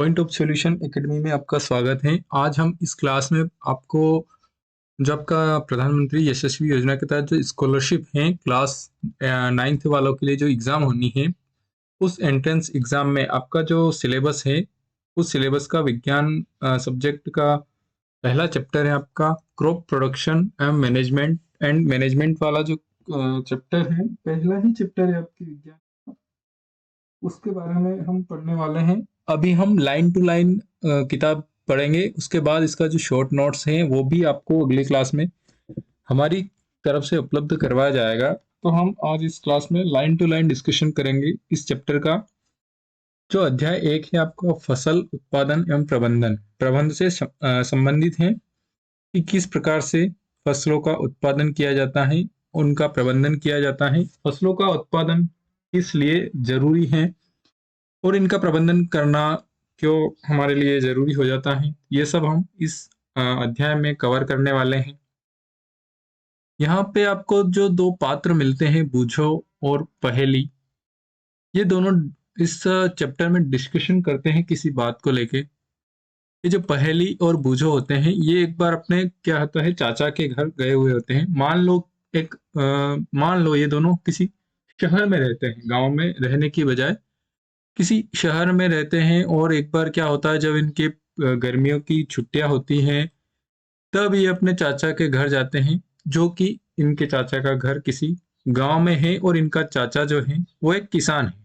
Point of solution academy में आपका स्वागत है। आज हम इस क्लास में आपको जो आपका प्रधानमंत्री यशस्वी योजना के तहत जो स्कॉलरशिप है क्लास 9th वालों के लिए जो एग्ज़ाम होनी है, उस एंट्रेंस एग्ज़ाम में आपका जो सिलेबस है, उस सिलेबस का विज्ञान सब्जेक्ट का पहला चैप्टर है आपका क्रॉप प्रोडक्शन एंड मैनेजमेंट वाला जो चैप्टर है, पहला ही चैप्टर है आपके विज्ञान, उसके बारे में हम पढ़ने वाले हैं। अभी हम लाइन टू लाइन किताब पढ़ेंगे, उसके बाद इसका जो शॉर्ट नोट्स हैं वो भी आपको अगली क्लास में हमारी तरफ से उपलब्ध करवाया जाएगा। तो हम आज इस क्लास में लाइन टू लाइन डिस्कशन करेंगे इस चैप्टर का। जो अध्याय 1 है आपका फसल उत्पादन एवं प्रबंधन प्रबंध से संबंधित है कि किस प्रकार से फसलों का उत्पादन किया जाता है, उनका प्रबंधन किया जाता है, फसलों का उत्पादन किस लिए जरूरी है और इनका प्रबंधन करना क्यों हमारे लिए ज़रूरी हो जाता है, ये सब हम इस अध्याय में कवर करने वाले हैं। यहाँ पे आपको जो दो पात्र मिलते हैं, बूझो और पहेली, ये दोनों इस चैप्टर में डिस्कशन करते हैं किसी बात को लेके। ये जो पहेली और बूझो होते हैं, ये एक बार अपने क्या होता है चाचा के घर गए हुए होते हैं। मान लो ये दोनों किसी शहर में रहते हैं, गांव में रहने की बजाय किसी शहर में रहते हैं। और एक बार क्या होता है, जब इनके गर्मियों की छुट्टियां होती हैं, तब ये अपने चाचा के घर जाते हैं, जो कि इनके चाचा का घर किसी गांव में है और इनका चाचा जो है वो एक किसान है।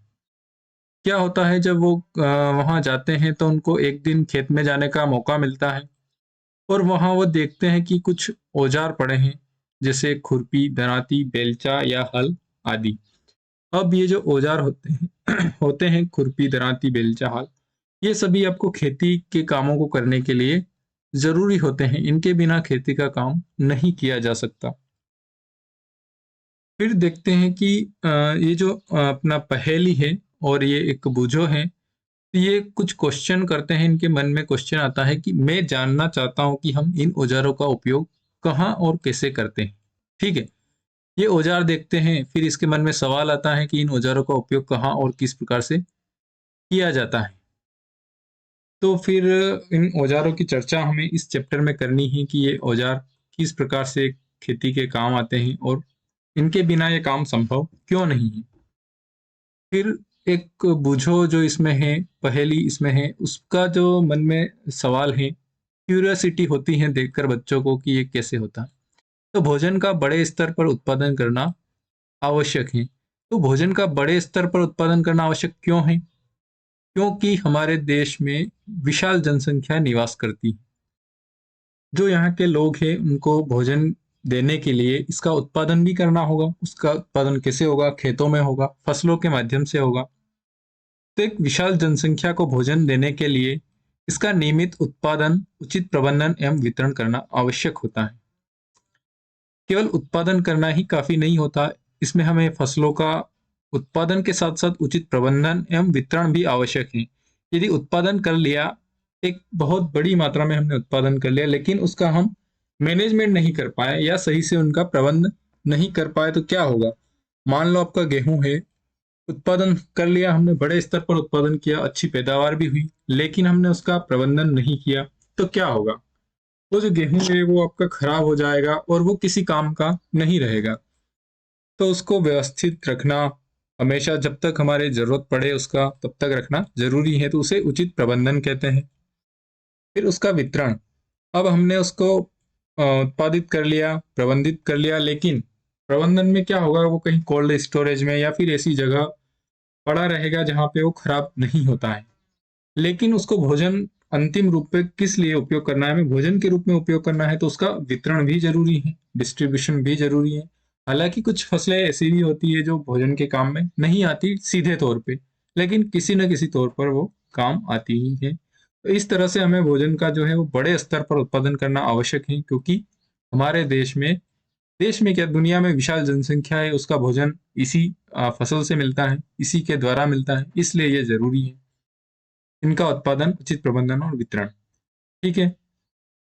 क्या होता है, जब वो वहां जाते हैं तो उनको एक दिन खेत में जाने का मौका मिलता है और वहां वो देखते हैं कि कुछ औजार पड़े हैं, जैसे खुरपी, दरांती, बेलचा या हल आदि। अब ये जो औजार होते हैं होते हैं खुरपी, दरांती, बेलचा, हल, ये सभी आपको खेती के कामों को करने के लिए जरूरी होते हैं। इनके बिना खेती का काम नहीं किया जा सकता। फिर देखते हैं कि ये जो अपना पहेली है और ये एक बूझो है, तो ये कुछ क्वेश्चन करते हैं। इनके मन में क्वेश्चन आता है कि मैं जानना चाहता हूं कि हम इन औजारों का उपयोग कहाँ और कैसे करते हैं। ठीक है, ये औजार देखते हैं, फिर इसके मन में सवाल आता है कि इन औजारों का उपयोग कहाँ और किस प्रकार से किया जाता है। तो फिर इन औजारों की चर्चा हमें इस चैप्टर में करनी है कि ये औजार किस प्रकार से खेती के काम आते हैं और इनके बिना ये काम संभव क्यों नहीं है। फिर एक बूझो जो इसमें है, पहेली इसमें है, उसका जो मन में सवाल है, क्यूरियोसिटी होती है देखकर बच्चों को कि ये कैसे होता है। तो भोजन का बड़े स्तर पर उत्पादन करना आवश्यक है। तो भोजन का बड़े स्तर पर उत्पादन करना आवश्यक क्यों है? क्योंकि हमारे देश में विशाल जनसंख्या निवास करती है। जो यहाँ के लोग हैं उनको भोजन देने के लिए इसका उत्पादन भी करना होगा। उसका उत्पादन कैसे होगा? खेतों में होगा, फसलों के माध्यम से होगा। तो एक विशाल जनसंख्या को भोजन देने के लिए इसका नियमित उत्पादन, उचित प्रबंधन एवं वितरण करना आवश्यक होता है। केवल उत्पादन करना ही काफी नहीं होता, इसमें हमें फसलों का उत्पादन के साथ साथ उचित प्रबंधन एवं वितरण भी आवश्यक है। यदि उत्पादन कर लिया, एक बहुत बड़ी मात्रा में हमने उत्पादन कर लिया, लेकिन उसका हम मैनेजमेंट नहीं कर पाए या सही से उनका प्रबंध नहीं कर पाए, तो क्या होगा? मान लो आपका गेहूं है, उत्पादन कर लिया हमने, बड़े स्तर पर उत्पादन किया, अच्छी पैदावार भी हुई, लेकिन हमने उसका प्रबंधन नहीं किया, तो क्या होगा? वो जो गेहूं है वो आपका खराब हो जाएगा और वो किसी काम का नहीं रहेगा। तो उसको व्यवस्थित रखना हमेशा, जब तक हमारे जरूरत पड़े उसका, तब तक रखना जरूरी है। तो उसे उचित प्रबंधन कहते हैं। फिर उसका वितरण, अब हमने उसको उत्पादित कर लिया, प्रबंधित कर लिया, लेकिन प्रबंधन में क्या होगा? वो कहीं कोल्ड स्टोरेज में या फिर ऐसी जगह पड़ा रहेगा जहाँ पे वो खराब नहीं होता है। लेकिन उसको भोजन अंतिम रूप में किस लिए उपयोग करना है? हमें भोजन के रूप में उपयोग करना है, तो उसका वितरण भी जरूरी है, डिस्ट्रीब्यूशन भी जरूरी है। हालांकि कुछ फसलें ऐसी भी होती है जो भोजन के काम में नहीं आती सीधे तौर पे, लेकिन किसी न किसी तौर पर वो काम आती ही है। तो इस तरह से हमें भोजन का जो है वो बड़े स्तर पर उत्पादन करना आवश्यक है, क्योंकि हमारे देश में क्या, दुनिया में विशाल जनसंख्या है, उसका भोजन इसी फसल से मिलता है, इसी के द्वारा मिलता है, इसलिए ये जरूरी है, इनका उत्पादन, उचित प्रबंधन और वितरण। ठीक है,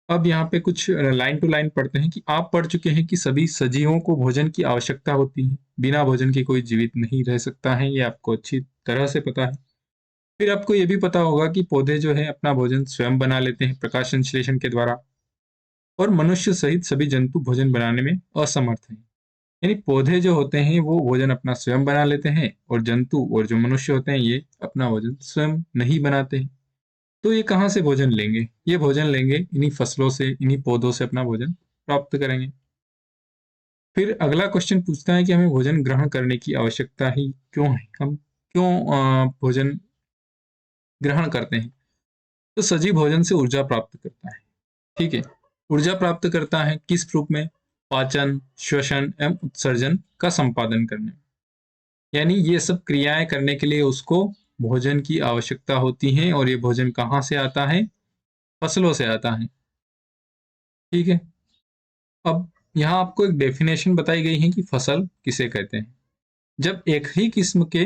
अब यहाँ पे कुछ लाइन टू लाइन पढ़ते हैं कि आप पढ़ चुके हैं कि सभी सजीवों को भोजन की आवश्यकता होती है, बिना भोजन के कोई जीवित नहीं रह सकता है, ये आपको अच्छी तरह से पता है। फिर आपको ये भी पता होगा कि पौधे जो है अपना भोजन स्वयं बना लेते हैं प्रकाश संश्लेषण के द्वारा, और मनुष्य सहित सभी जंतु भोजन बनाने में असमर्थ हैं। यानी पौधे जो होते हैं वो भोजन अपना स्वयं बना लेते हैं, और जंतु और जो मनुष्य होते हैं ये अपना भोजन स्वयं नहीं बनाते हैं। तो ये कहाँ से भोजन लेंगे? ये भोजन लेंगे इन्हीं फसलों से, इन्हीं पौधों से अपना भोजन प्राप्त करेंगे। फिर अगला क्वेश्चन पूछता है कि हमें भोजन ग्रहण करने की आवश्यकता ही क्यों है? हम क्यों भोजन ग्रहण करते हैं? तो सजीव भोजन से ऊर्जा प्राप्त करता है। ठीक है। ऊर्जा प्राप्त करता है किस रूप में? पाचन, श्वसन एवं उत्सर्जन का संपादन करने में। यानी ये सब क्रियाएं करने के लिए उसको भोजन की आवश्यकता होती है, और ये भोजन कहाँ से आता है? फसलों से आता है। ठीक है। अब यहाँ आपको एक डेफिनेशन बताई गई है कि फसल किसे कहते हैं। जब एक ही किस्म के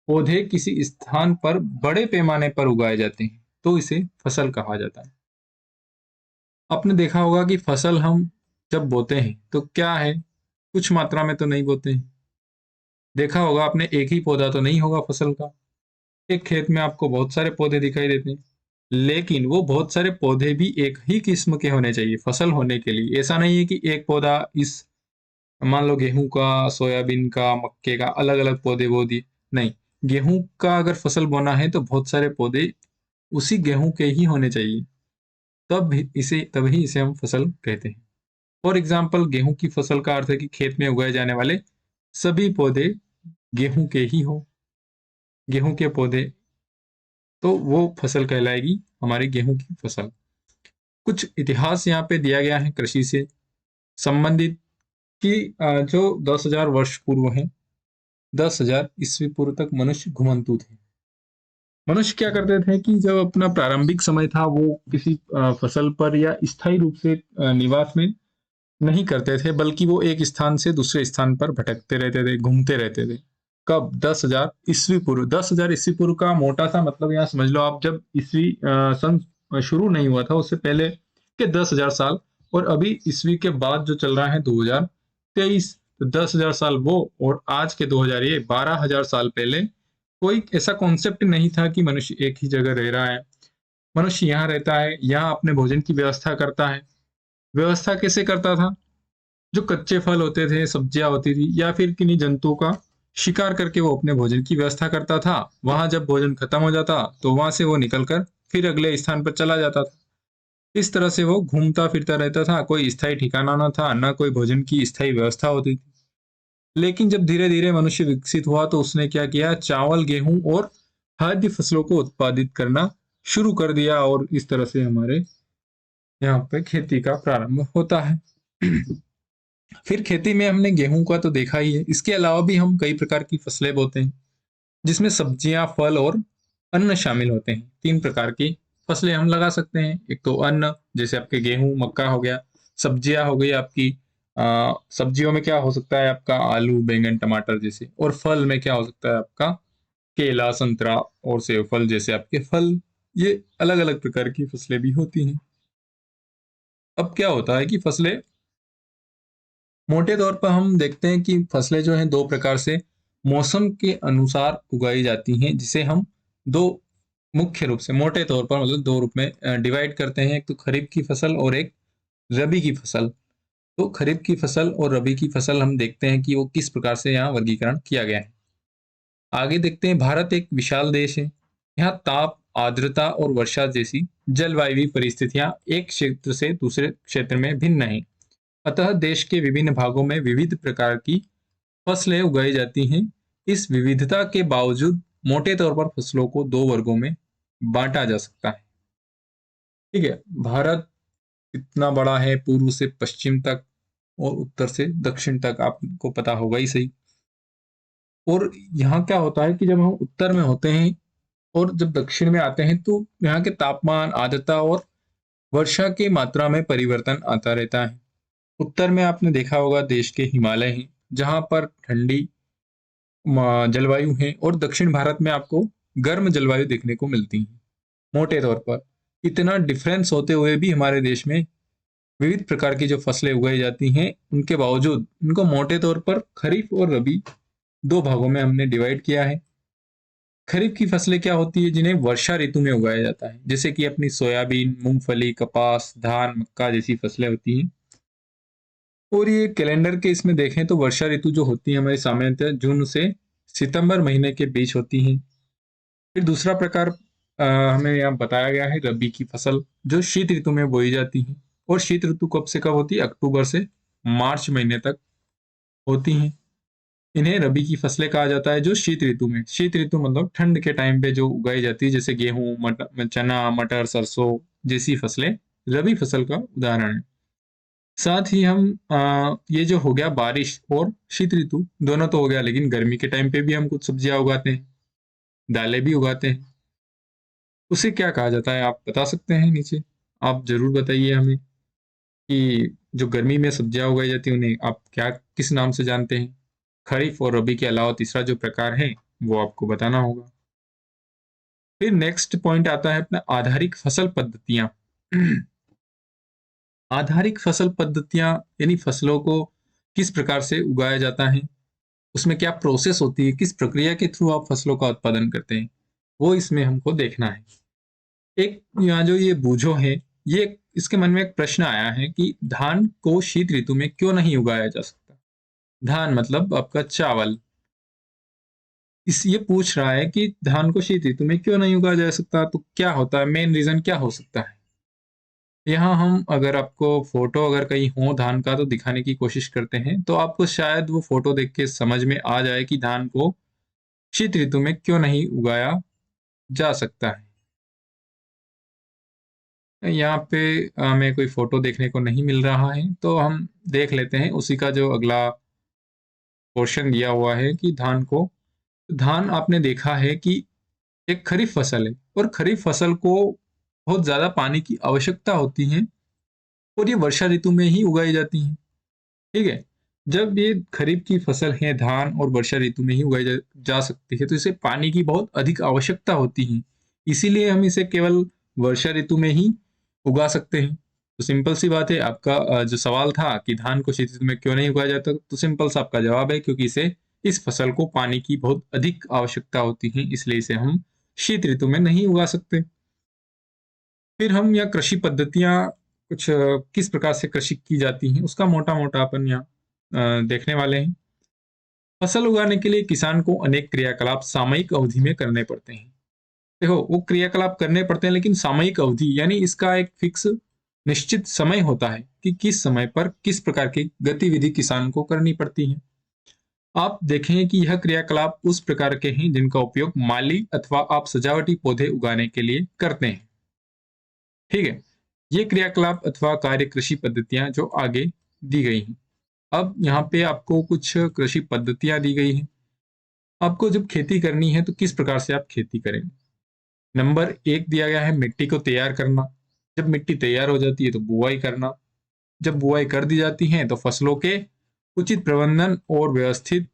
पौधे किसी स्थान पर बड़े पैमाने पर उगाए जाते हैं तो इसे फसल कहा जाता है। आपने देखा होगा कि फसल हम जब बोते हैं तो क्या है, कुछ मात्रा में तो नहीं बोते हैं। देखा होगा आपने, एक ही पौधा तो नहीं होगा फसल का। एक खेत में आपको बहुत सारे पौधे दिखाई देते हैं, लेकिन वो बहुत सारे पौधे भी एक ही किस्म के होने चाहिए फसल होने के लिए। ऐसा नहीं है कि एक पौधा इस, मान लो गेहूं का, सोयाबीन का, मक्के का अलग अलग पौधे बो दिए। नहीं, गेहूं का अगर फसल बोना है तो बहुत सारे पौधे उसी गेहूं के ही होने चाहिए, तभी इसे हम फसल कहते हैं। फॉर एग्जाम्पल, गेहूं की फसल का अर्थ है कि खेत में उगाए जाने वाले सभी पौधे गेहूं के ही हो। गेहूं के पौधे, तो वो फसल कहलाएगी हमारी गेहूं की फसल। कुछ इतिहास यहाँ पे दिया गया है कृषि से संबंधित, कि जो 10,000 वर्ष पूर्व है, 10,000 ईस्वी पूर्व तक मनुष्य घुमंतु थे। मनुष्य क्या करते थे कि जब अपना प्रारंभिक समय था वो किसी फसल पर या स्थायी रूप से निवास में नहीं करते थे, बल्कि वो एक स्थान से दूसरे स्थान पर भटकते रहते थे, घूमते रहते थे। कब? 10,000 ईस्वी पूर्व। 10,000 ईस्वी पूर्व का मोटा सा मतलब यहाँ समझ लो आप, जब ईस्वी सन शुरू नहीं हुआ था उससे पहले के 10,000 साल, और अभी ईस्वी के बाद जो चल रहा है 2023, तो 10,000 साल वो, और आज के 2000, ये 12,000 साल पहले कोई ऐसा कॉन्सेप्ट नहीं था कि मनुष्य एक ही जगह रह रहा है। मनुष्य यहाँ रहता है, यहाँ अपने भोजन की व्यवस्था करता है। व्यवस्था कैसे करता था? जो कच्चे फल होते थे, सब्जियां होती थी, या फिर किन्हीं जंतुओं का शिकार करके वो अपने भोजन की व्यवस्था करता था। वहां जब भोजन खत्म हो जाता तो वहां से वो निकलकर फिर अगले स्थान पर चला जाता था। इस तरह से वो घूमता फिरता रहता था, कोई स्थायी ठिकाना न था, न कोई भोजन की स्थायी व्यवस्था होती थी। लेकिन जब धीरे धीरे मनुष्य विकसित हुआ तो उसने क्या किया? चावल, गेहूं और खाद्य फसलों को उत्पादित करना शुरू कर दिया, और इस तरह से हमारे यहाँ पे खेती का प्रारंभ होता है। फिर खेती में हमने गेहूं का तो देखा ही है, इसके अलावा भी हम कई प्रकार की फसलें बोते हैं, जिसमें सब्जियां, फल और अन्न शामिल होते हैं। 3 प्रकार की फसलें हम लगा सकते हैं। एक तो अन्न, जैसे आपके गेहूं, मक्का हो गया। सब्जियां हो गई आपकी, सब्जियों में क्या हो सकता है आपका? आलू, बैंगन, टमाटर जैसे। और फल में क्या हो सकता है आपका? केला, संतरा और सेब फल जैसे आपके फल। ये अलग अलग प्रकार की फसलें भी होती हैं। अब क्या होता है कि फसलें, मोटे तौर पर हम देखते हैं कि फसलें जो हैं 2 प्रकार से मौसम के अनुसार उगाई जाती हैं, जिसे हम 2 मुख्य रूप से, मोटे तौर पर मतलब 2 रूप में डिवाइड करते हैं। एक तो खरीफ की फसल और एक रबी की फसल। तो खरीफ की फसल और रबी की फसल हम देखते हैं कि वो किस प्रकार से यहाँ वर्गीकरण किया गया है। आगे देखते हैं, भारत एक विशाल देश है। यहाँ ताप, आर्द्रता और वर्षा जैसी जलवायु परिस्थितियां एक क्षेत्र से दूसरे क्षेत्र में भिन्न हैं। अतः देश के विभिन्न भागों में विविध प्रकार की फसलें उगाई जाती हैं। इस विविधता के बावजूद मोटे तौर पर फसलों को 2 वर्गों में बांटा जा सकता है। ठीक है। भारत इतना बड़ा है, पूर्व से पश्चिम तक और उत्तर से दक्षिण तक, आपको पता होगा ही सही। और यहाँ क्या होता है कि जब हम उत्तर में होते हैं और जब दक्षिण में आते हैं तो यहाँ के तापमान, आर्द्रता और वर्षा की मात्रा में परिवर्तन आता रहता है। उत्तर में आपने देखा होगा देश के हिमालय हैं, जहाँ पर ठंडी जलवायु है, और दक्षिण भारत में आपको गर्म जलवायु देखने को मिलती है। मोटे तौर पर इतना डिफरेंस होते हुए भी हमारे देश में विविध प्रकार की जो फसलें उगाई जाती हैं, उनके बावजूद उनको मोटे तौर पर खरीफ और रबी 2 भागों में हमने डिवाइड किया है। खरीफ की फसलें क्या होती है जिन्हें वर्षा ऋतु में उगाया जाता है, जैसे कि अपनी सोयाबीन, मूंगफली, कपास, धान, मक्का जैसी फसलें होती हैं। और ये कैलेंडर के इसमें देखें तो वर्षा ऋतु जो होती है हमारी सामान्यतः जून से सितंबर महीने के बीच होती हैं। फिर दूसरा प्रकार हमें यहाँ बताया गया है रबी की फसल, जो शीत ऋतु में बोई जाती है। और शीत ऋतु कब से कब होती है? अक्टूबर से मार्च महीने तक होती हैं। इन्हें रबी की फसलें कहा जाता है, जो शीत ऋतु में, शीत ऋतु मतलब ठंड के टाइम पे जो उगाई जाती है, जैसे गेहूं, मटर, चना, मटर, सरसों जैसी फसलें रबी फसल का उदाहरण है। साथ ही हम ये जो हो गया बारिश और शीत ऋतु दोनों तो हो गया, लेकिन गर्मी के टाइम पे भी हम कुछ सब्जियां उगाते हैं, दालें भी उगाते हैं। उसे क्या कहा जाता है आप बता सकते हैं नीचे? आप जरूर बताइए हमें कि जो गर्मी में सब्जियां उगाई जाती हैं उन्हें आप क्या किस नाम से जानते हैं? खरीफ और रबी के अलावा तीसरा जो प्रकार है वो आपको बताना होगा। फिर नेक्स्ट पॉइंट आता है अपना आधारिक फसल पद्धतियां। आधारिक फसल पद्धतियां यानी फसलों को किस प्रकार से उगाया जाता है, उसमें क्या प्रोसेस होती है, किस प्रक्रिया के थ्रू आप फसलों का उत्पादन करते हैं, वो इसमें हमको देखना है। एक यहाँ जो ये बूझो है, ये इसके मन में एक प्रश्न आया है कि धान को शीत ऋतु में क्यों नहीं उगाया जा सकता? धान मतलब आपका चावल। इस ये पूछ रहा है कि धान को शीत ऋतु में क्यों नहीं उगाया जा सकता, तो क्या होता है, मेन रीजन क्या हो सकता है? यहाँ हम अगर आपको फोटो अगर कहीं हो धान का तो दिखाने की कोशिश करते हैं, तो आपको शायद वो फोटो देख के समझ में आ जाए कि धान को शीत ऋतु में क्यों नहीं उगाया जा सकता है। यहाँ पे हमें कोई फोटो देखने को नहीं मिल रहा है, तो हम देख लेते हैं उसी का जो अगला पोर्शन दिया हुआ है कि धान आपने देखा है कि एक खरीफ फसल है, और खरीफ फसल को बहुत ज्यादा पानी की आवश्यकता होती है, और ये वर्षा ऋतु में ही उगाई जाती है। ठीक है। जब ये खरीफ की फसल है धान और वर्षा ऋतु में ही उगाई जा सकती है, तो इसे पानी की बहुत अधिक आवश्यकता होती है। इसीलिए हम इसे केवल वर्षा ऋतु में ही उगा सकते हैं। तो सिंपल सी बात है, आपका जो सवाल था कि धान को शीत ऋतु में क्यों नहीं उगाया जाता, तो सिंपल सा आपका जवाब है, क्योंकि इसे इस फसल को पानी की बहुत अधिक आवश्यकता होती है, इसलिए इसे हम शीत ऋतु में नहीं उगा सकते। फिर हम यहाँ कृषि पद्धतियाँ कुछ किस प्रकार से कृषि की जाती हैं उसका मोटा मोटा अपन यहाँ देखने वाले हैं। फसल उगाने के लिए किसान को अनेक क्रियाकलाप सामयिक अवधि में करने पड़ते हैं। देखो, वो क्रियाकलाप करने पड़ते हैं, लेकिन सामयिक अवधि यानी इसका एक फिक्स निश्चित समय होता है कि किस समय पर किस प्रकार की गतिविधि किसान को करनी पड़ती है। आप देखें कि यह क्रियाकलाप उस प्रकार के हैं जिनका उपयोग माली अथवा आप सजावटी पौधे उगाने के लिए करते हैं। ठीक है। ये क्रियाकलाप अथवा कार्य कृषि पद्धतियां जो आगे दी गई हैं। अब यहाँ पे आपको कुछ कृषि पद्धतियां दी गई हैं। आपको जब खेती करनी है तो किस प्रकार से आप खेती करेंगे? नंबर एक दिया गया है मिट्टी को तैयार करना। जब मिट्टी तैयार हो जाती है तो बुआई करना। जब बुआई कर दी जाती है तो फसलों के उचित प्रबंधन और व्यवस्थित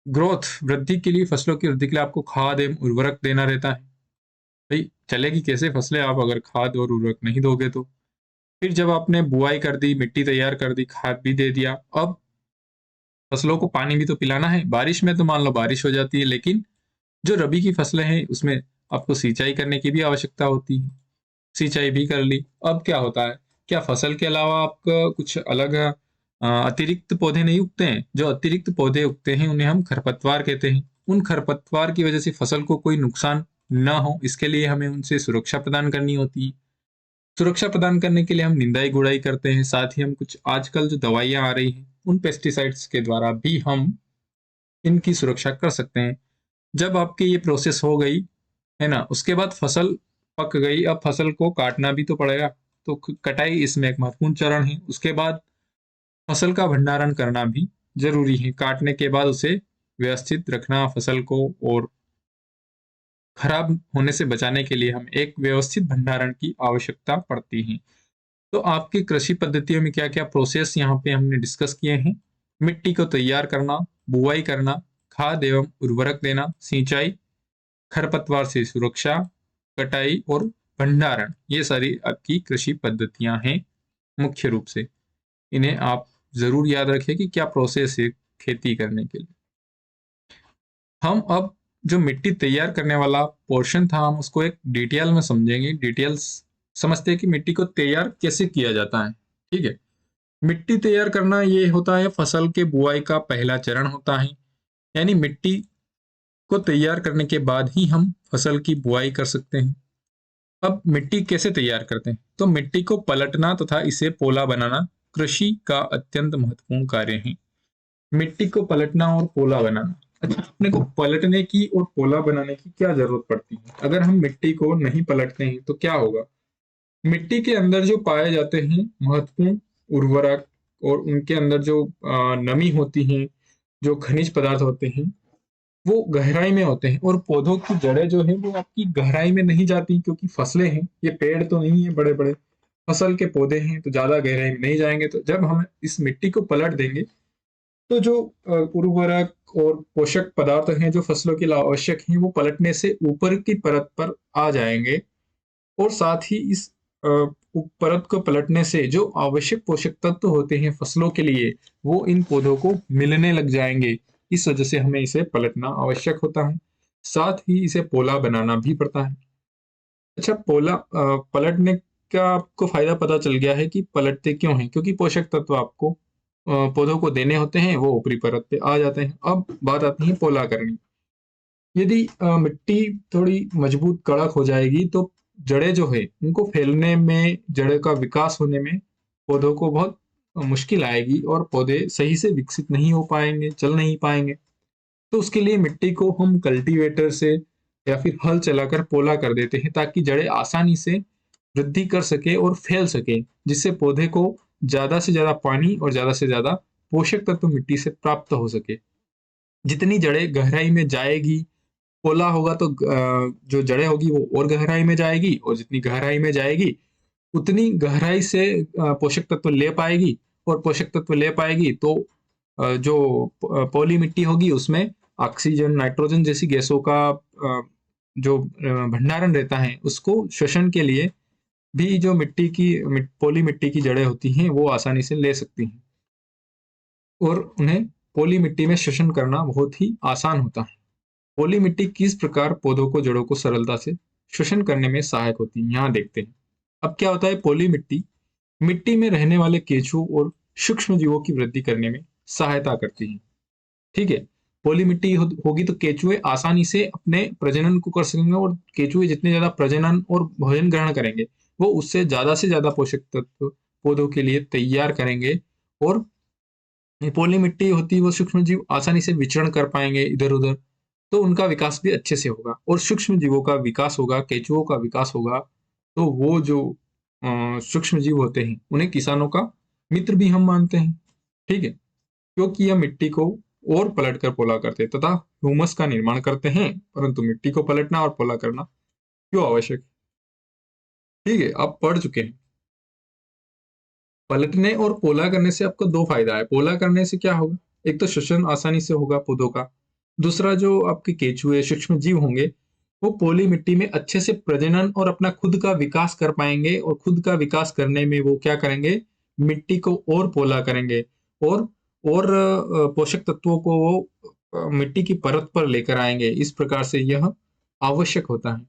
ग्रोथ वृद्धि के लिए, फसलों की वृद्धि के लिए आपको खाद एवं उर्वरक देना रहता है। भाई चलेगी कैसे फसलें आप अगर खाद और उर्वरक नहीं दोगे तो? फिर जब आपने बुआई कर दी, मिट्टी तैयार कर दी, खाद भी दे दिया, अब फसलों को पानी भी तो पिलाना है। बारिश में तो मान लो बारिश हो जाती है, लेकिन जो रबी की फसलें हैं उसमें आपको सिंचाई करने की भी आवश्यकता होती है। सिंचाई भी कर ली। अब क्या होता है, क्या फसल के अलावा आपका कुछ अलग अतिरिक्त पौधे नहीं उगते हैं? जो अतिरिक्त पौधे उगते हैं उन्हें हम खरपतवार कहते हैं। उन खरपतवार की वजह से फसल को कोई नुकसान ना हो, इसके लिए हमें उनसे सुरक्षा प्रदान करनी होती है। सुरक्षा प्रदान करने के लिए हम निंदाई गुड़ाई करते हैं। साथ ही हम कुछ आजकल जो दवाइयां आ रही हैं उन पेस्टिसाइड्स के द्वारा भी हम इनकी सुरक्षा कर सकते हैं। जब आपकी ये प्रोसेस हो गई है ना, उसके बाद फसल पक गई, अब फसल को काटना भी तो पड़ेगा। तो कटाई इसमें एक महत्वपूर्ण चरण है। उसके बाद फसल का भंडारण करना भी जरूरी है। काटने के बाद उसे व्यवस्थित रखना फसल को, और खराब होने से बचाने के लिए हम एक व्यवस्थित भंडारण की आवश्यकता पड़ती है। तो आपकी कृषि पद्धतियों में क्या क्या प्रोसेस यहाँ पे हमने डिस्कस किए हैं? मिट्टी को तैयार करना, बुआई करना, खाद एवं उर्वरक देना, सिंचाई, खरपतवार से सुरक्षा, कटाई और भंडारण, ये सारी आपकी कृषि पद्धतियां हैं मुख्य रूप से। इन्हें आप जरूर याद रखें कि क्या प्रोसेस है खेती करने के लिए। हम अब जो मिट्टी तैयार करने वाला पोर्शन था, हम उसको एक डिटेल में समझेंगे। डिटेल्स समझते हैं कि मिट्टी को तैयार कैसे किया जाता है। ठीक है। मिट्टी तैयार करना ये होता है फसल के बुआई का पहला चरण होता है। यानी मिट्टी को तैयार करने के बाद ही हम फसल की बुआई कर सकते हैं। अब मिट्टी कैसे तैयार करते हैं? तो मिट्टी को पलटना तथा इसे पोला बनाना कृषि का अत्यंत महत्वपूर्ण कार्य है। मिट्टी को पलटना और पोला बनाना। अच्छा, अपने को पलटने की और पोला बनाने की क्या जरूरत पड़ती है? अगर हम मिट्टी को नहीं पलटते हैं तो क्या होगा? मिट्टी के अंदर जो पाए जाते हैं महत्वपूर्ण उर्वरक और उनके अंदर जो नमी होती है, जो खनिज पदार्थ होते हैं, वो गहराई में होते हैं। और पौधों की जड़ें जो है वो आपकी गहराई में नहीं जाती, क्योंकि फसलें हैं, ये पेड़ तो नहीं है बड़े बड़े, फसल के पौधे हैं, तो ज्यादा गहराई में नहीं जाएंगे। तो जब हम इस मिट्टी को पलट देंगे तो जो उर्वरक और पोषक पदार्थ हैं जो फसलों के लिए आवश्यक हैं, वो पलटने से ऊपर की परत पर आ जाएंगे। और साथ ही इस परत को पलटने से जो आवश्यक पोषक तत्व होते हैं फसलों के लिए, वो इन पौधों को मिलने लग जाएंगे। इस वजह से हमें इसे पलटना आवश्यक होता है। साथ ही इसे पोला बनाना भी पड़ता है। अच्छा, पोला पलटने का आपको फायदा पता चल गया है कि पलटते क्यों हैं, क्योंकि पोषक तत्व आपको पौधों को देने होते हैं, वो ऊपरी परत पे आ जाते हैं। अब बात आती है पोला करनी। यदि मिट्टी थोड़ी मजबूत कड़क हो जाएगी तो जड़ें जो है उनको फैलने में, जड़ों का विकास होने में पौधों को बहुत मुश्किल आएगी और पौधे सही से विकसित नहीं हो पाएंगे, चल नहीं पाएंगे। तो उसके लिए मिट्टी को हम कल्टीवेटर से या फिर हल चलाकर पोला कर देते हैं, ताकि जड़ें आसानी से वृद्धि कर सके और फैल सके, जिससे पौधे को ज्यादा से ज्यादा पानी और ज्यादा से ज्यादा पोषक तत्व मिट्टी से प्राप्त हो सके। जितनी जड़ें गहराई में जाएगी, पोला होगा तो जो जड़ें होगी वो और गहराई में जाएगी, और जितनी गहराई में जाएगी उतनी गहराई से पोषक तत्व ले पाएगी। और पोषक तत्व ले पाएगी तो जो पॉली मिट्टी होगी उसमें ऑक्सीजन, नाइट्रोजन जैसी गैसों का जो भंडारण रहता है, उसको श्वसन के लिए भी जो पॉली मिट्टी की जड़ें होती हैं वो आसानी से ले सकती हैं। और उन्हें पॉली मिट्टी में श्वसन करना बहुत ही आसान होता है। पॉली मिट्टी किस प्रकार पौधों को जड़ों को सरलता से श्वसन करने में सहायक होती है, यहाँ देखते हैं। अब क्या होता है, पॉली मिट्टी मिट्टी में रहने वाले केंचुओं और सूक्ष्म जीवों की वृद्धि करने में सहायता करती है। ठीक है। पॉली मिट्टी होगी तो केंचुए आसानी से अपने प्रजनन को कर सकेंगे, और केंचुए जितने ज्यादा प्रजनन और भोजन ग्रहण करेंगे, वो उससे ज्यादा पोषक तत्व पौधों के लिए तैयार करेंगे। और पॉली मिट्टी होती है वो सूक्ष्म जीव आसानी से विचरण कर पाएंगे इधर उधर, तो उनका विकास भी अच्छे से होगा। और सूक्ष्म जीवों का विकास होगा, केंचुओं का विकास होगा। तो वो जो सूक्ष्म जीव होते हैं उन्हें किसानों का मित्र भी हम मानते हैं। ठीक है। क्योंकि यह मिट्टी को और पलट कर पोला करते हैं तथा ह्यूमस का निर्माण करते हैं। परंतु मिट्टी को पलटना और पोला करना क्यों आवश्यक है? ठीक है, आप पढ़ चुके हैं। पलटने और पोला करने से आपको दो फायदा है। पोला करने से क्या होगा, एक तो श्वसन आसानी से होगा पौधों का। दूसरा, जो आपके केंचुए सूक्ष्म जीव होंगे वो पोली मिट्टी में अच्छे से प्रजनन और अपना खुद का विकास कर पाएंगे। और खुद का विकास करने में वो क्या करेंगे, मिट्टी को और पोला करेंगे। और पोषक तत्वों को वो मिट्टी की परत पर लेकर आएंगे। इस प्रकार से यह आवश्यक होता है।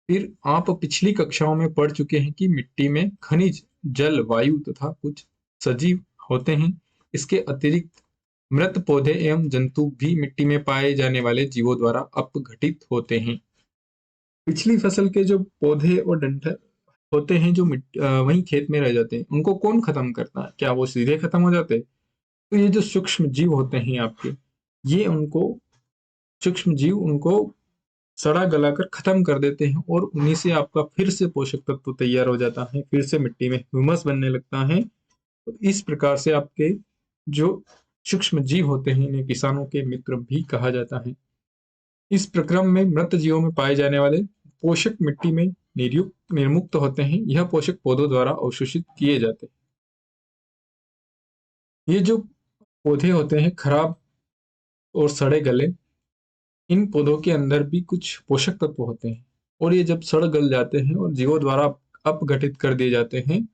फिर आप पिछली कक्षाओं में पढ़ चुके हैं कि मिट्टी में खनिज, जल, वायु तथा कुछ सजीव होते हैं। इसके अतिरिक्त मृत पौधे एवं जंतु भी मिट्टी में पाए जाने वाले जीवों द्वारा अपघटित होते हैं। पिछली फसल के जो पौधे और डंठल होते हैं जो वहीं खेत में रह जाते हैं, उनको कौन खत्म करता है? क्या वो सीधे खत्म हो जाते हैं? तो ये जो सूक्ष्म जीव होते हैं आपके, ये उनको सूक्ष्म जीव उनको सड़ा गलाकर खत्म कर देते हैं। और उन्हीं से आपका फिर से पोषक तत्व तैयार हो जाता है, फिर से मिट्टी में ह्यूमस बनने लगता है। तो इस प्रकार से आपके जो सूक्ष्म जीव होते हैं इन्हें किसानों के मित्र भी कहा जाता है। इस प्रक्रम में मृत जीवों में पाए जाने वाले पोषक मिट्टी में निर्मुक्त होते हैं। यह पोषक पौधों द्वारा अवशोषित किए जाते हैं। ये जो पौधे होते हैं खराब और सड़े गले, इन पौधों के अंदर भी कुछ पोषक तत्व होते हैं। और ये जब सड़ गल जाते हैं और जीवों द्वारा अपघटित कर दिए जाते हैं,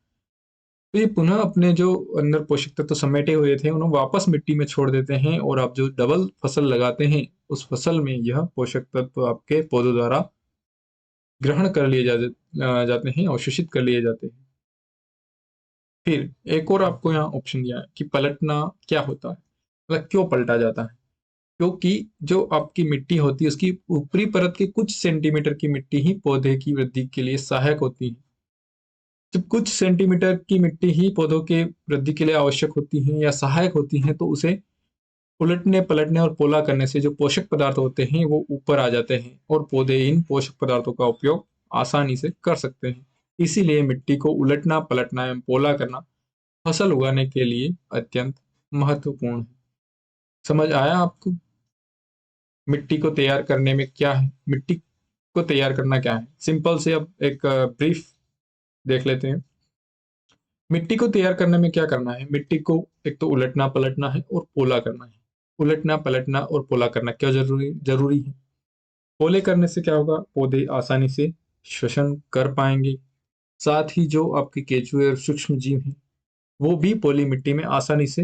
तो ये पुनः अपने जो अंदर पोषक तत्व समेटे हुए थे, उन्हें वापस मिट्टी में छोड़ देते हैं और आप जो डबल फसल लगाते हैं, उस फसल में यह पोषक तत्व आपके पौधों द्वारा ग्रहण कर लिए जाते हैं, अवशोषित कर लिए जाते हैं। फिर एक और आपको यहाँ ऑप्शन दिया है कि पलटना क्या होता है, मतलब क्यों पलटा जाता है? क्योंकि जो आपकी मिट्टी होती है, उसकी ऊपरी परत के कुछ सेंटीमीटर की मिट्टी ही पौधे की वृद्धि के लिए सहायक होती है। जब कुछ सेंटीमीटर की मिट्टी ही पौधों के वृद्धि के लिए आवश्यक होती है या सहायक होती है, तो उसे उलटने पलटने और पोला करने से जो पोषक पदार्थ होते हैं वो ऊपर आ जाते हैं और पौधे इन पोषक पदार्थों का उपयोग आसानी से कर सकते हैं। इसीलिए मिट्टी को उलटना पलटना एवं पोला करना फसल उगाने के लिए अत्यंत महत्वपूर्ण है। समझ आया आपको? मिट्टी को तैयार करने में क्या है, मिट्टी को तैयार करना क्या है? सिंपल से अब एक ब्रीफ देख लेते हैं। मिट्टी को तैयार करने में क्या करना है? मिट्टी को एक तो उलटना पलटना है और पोला करना है। उलटना पलटना और पोला करना क्यों जरूरी जरूरी है? पोले करने से क्या होगा? पौधे आसानी से श्वसन कर पाएंगे। साथ ही जो आपके केंचुए और सूक्ष्म जीव हैं, वो भी पोली मिट्टी में आसानी से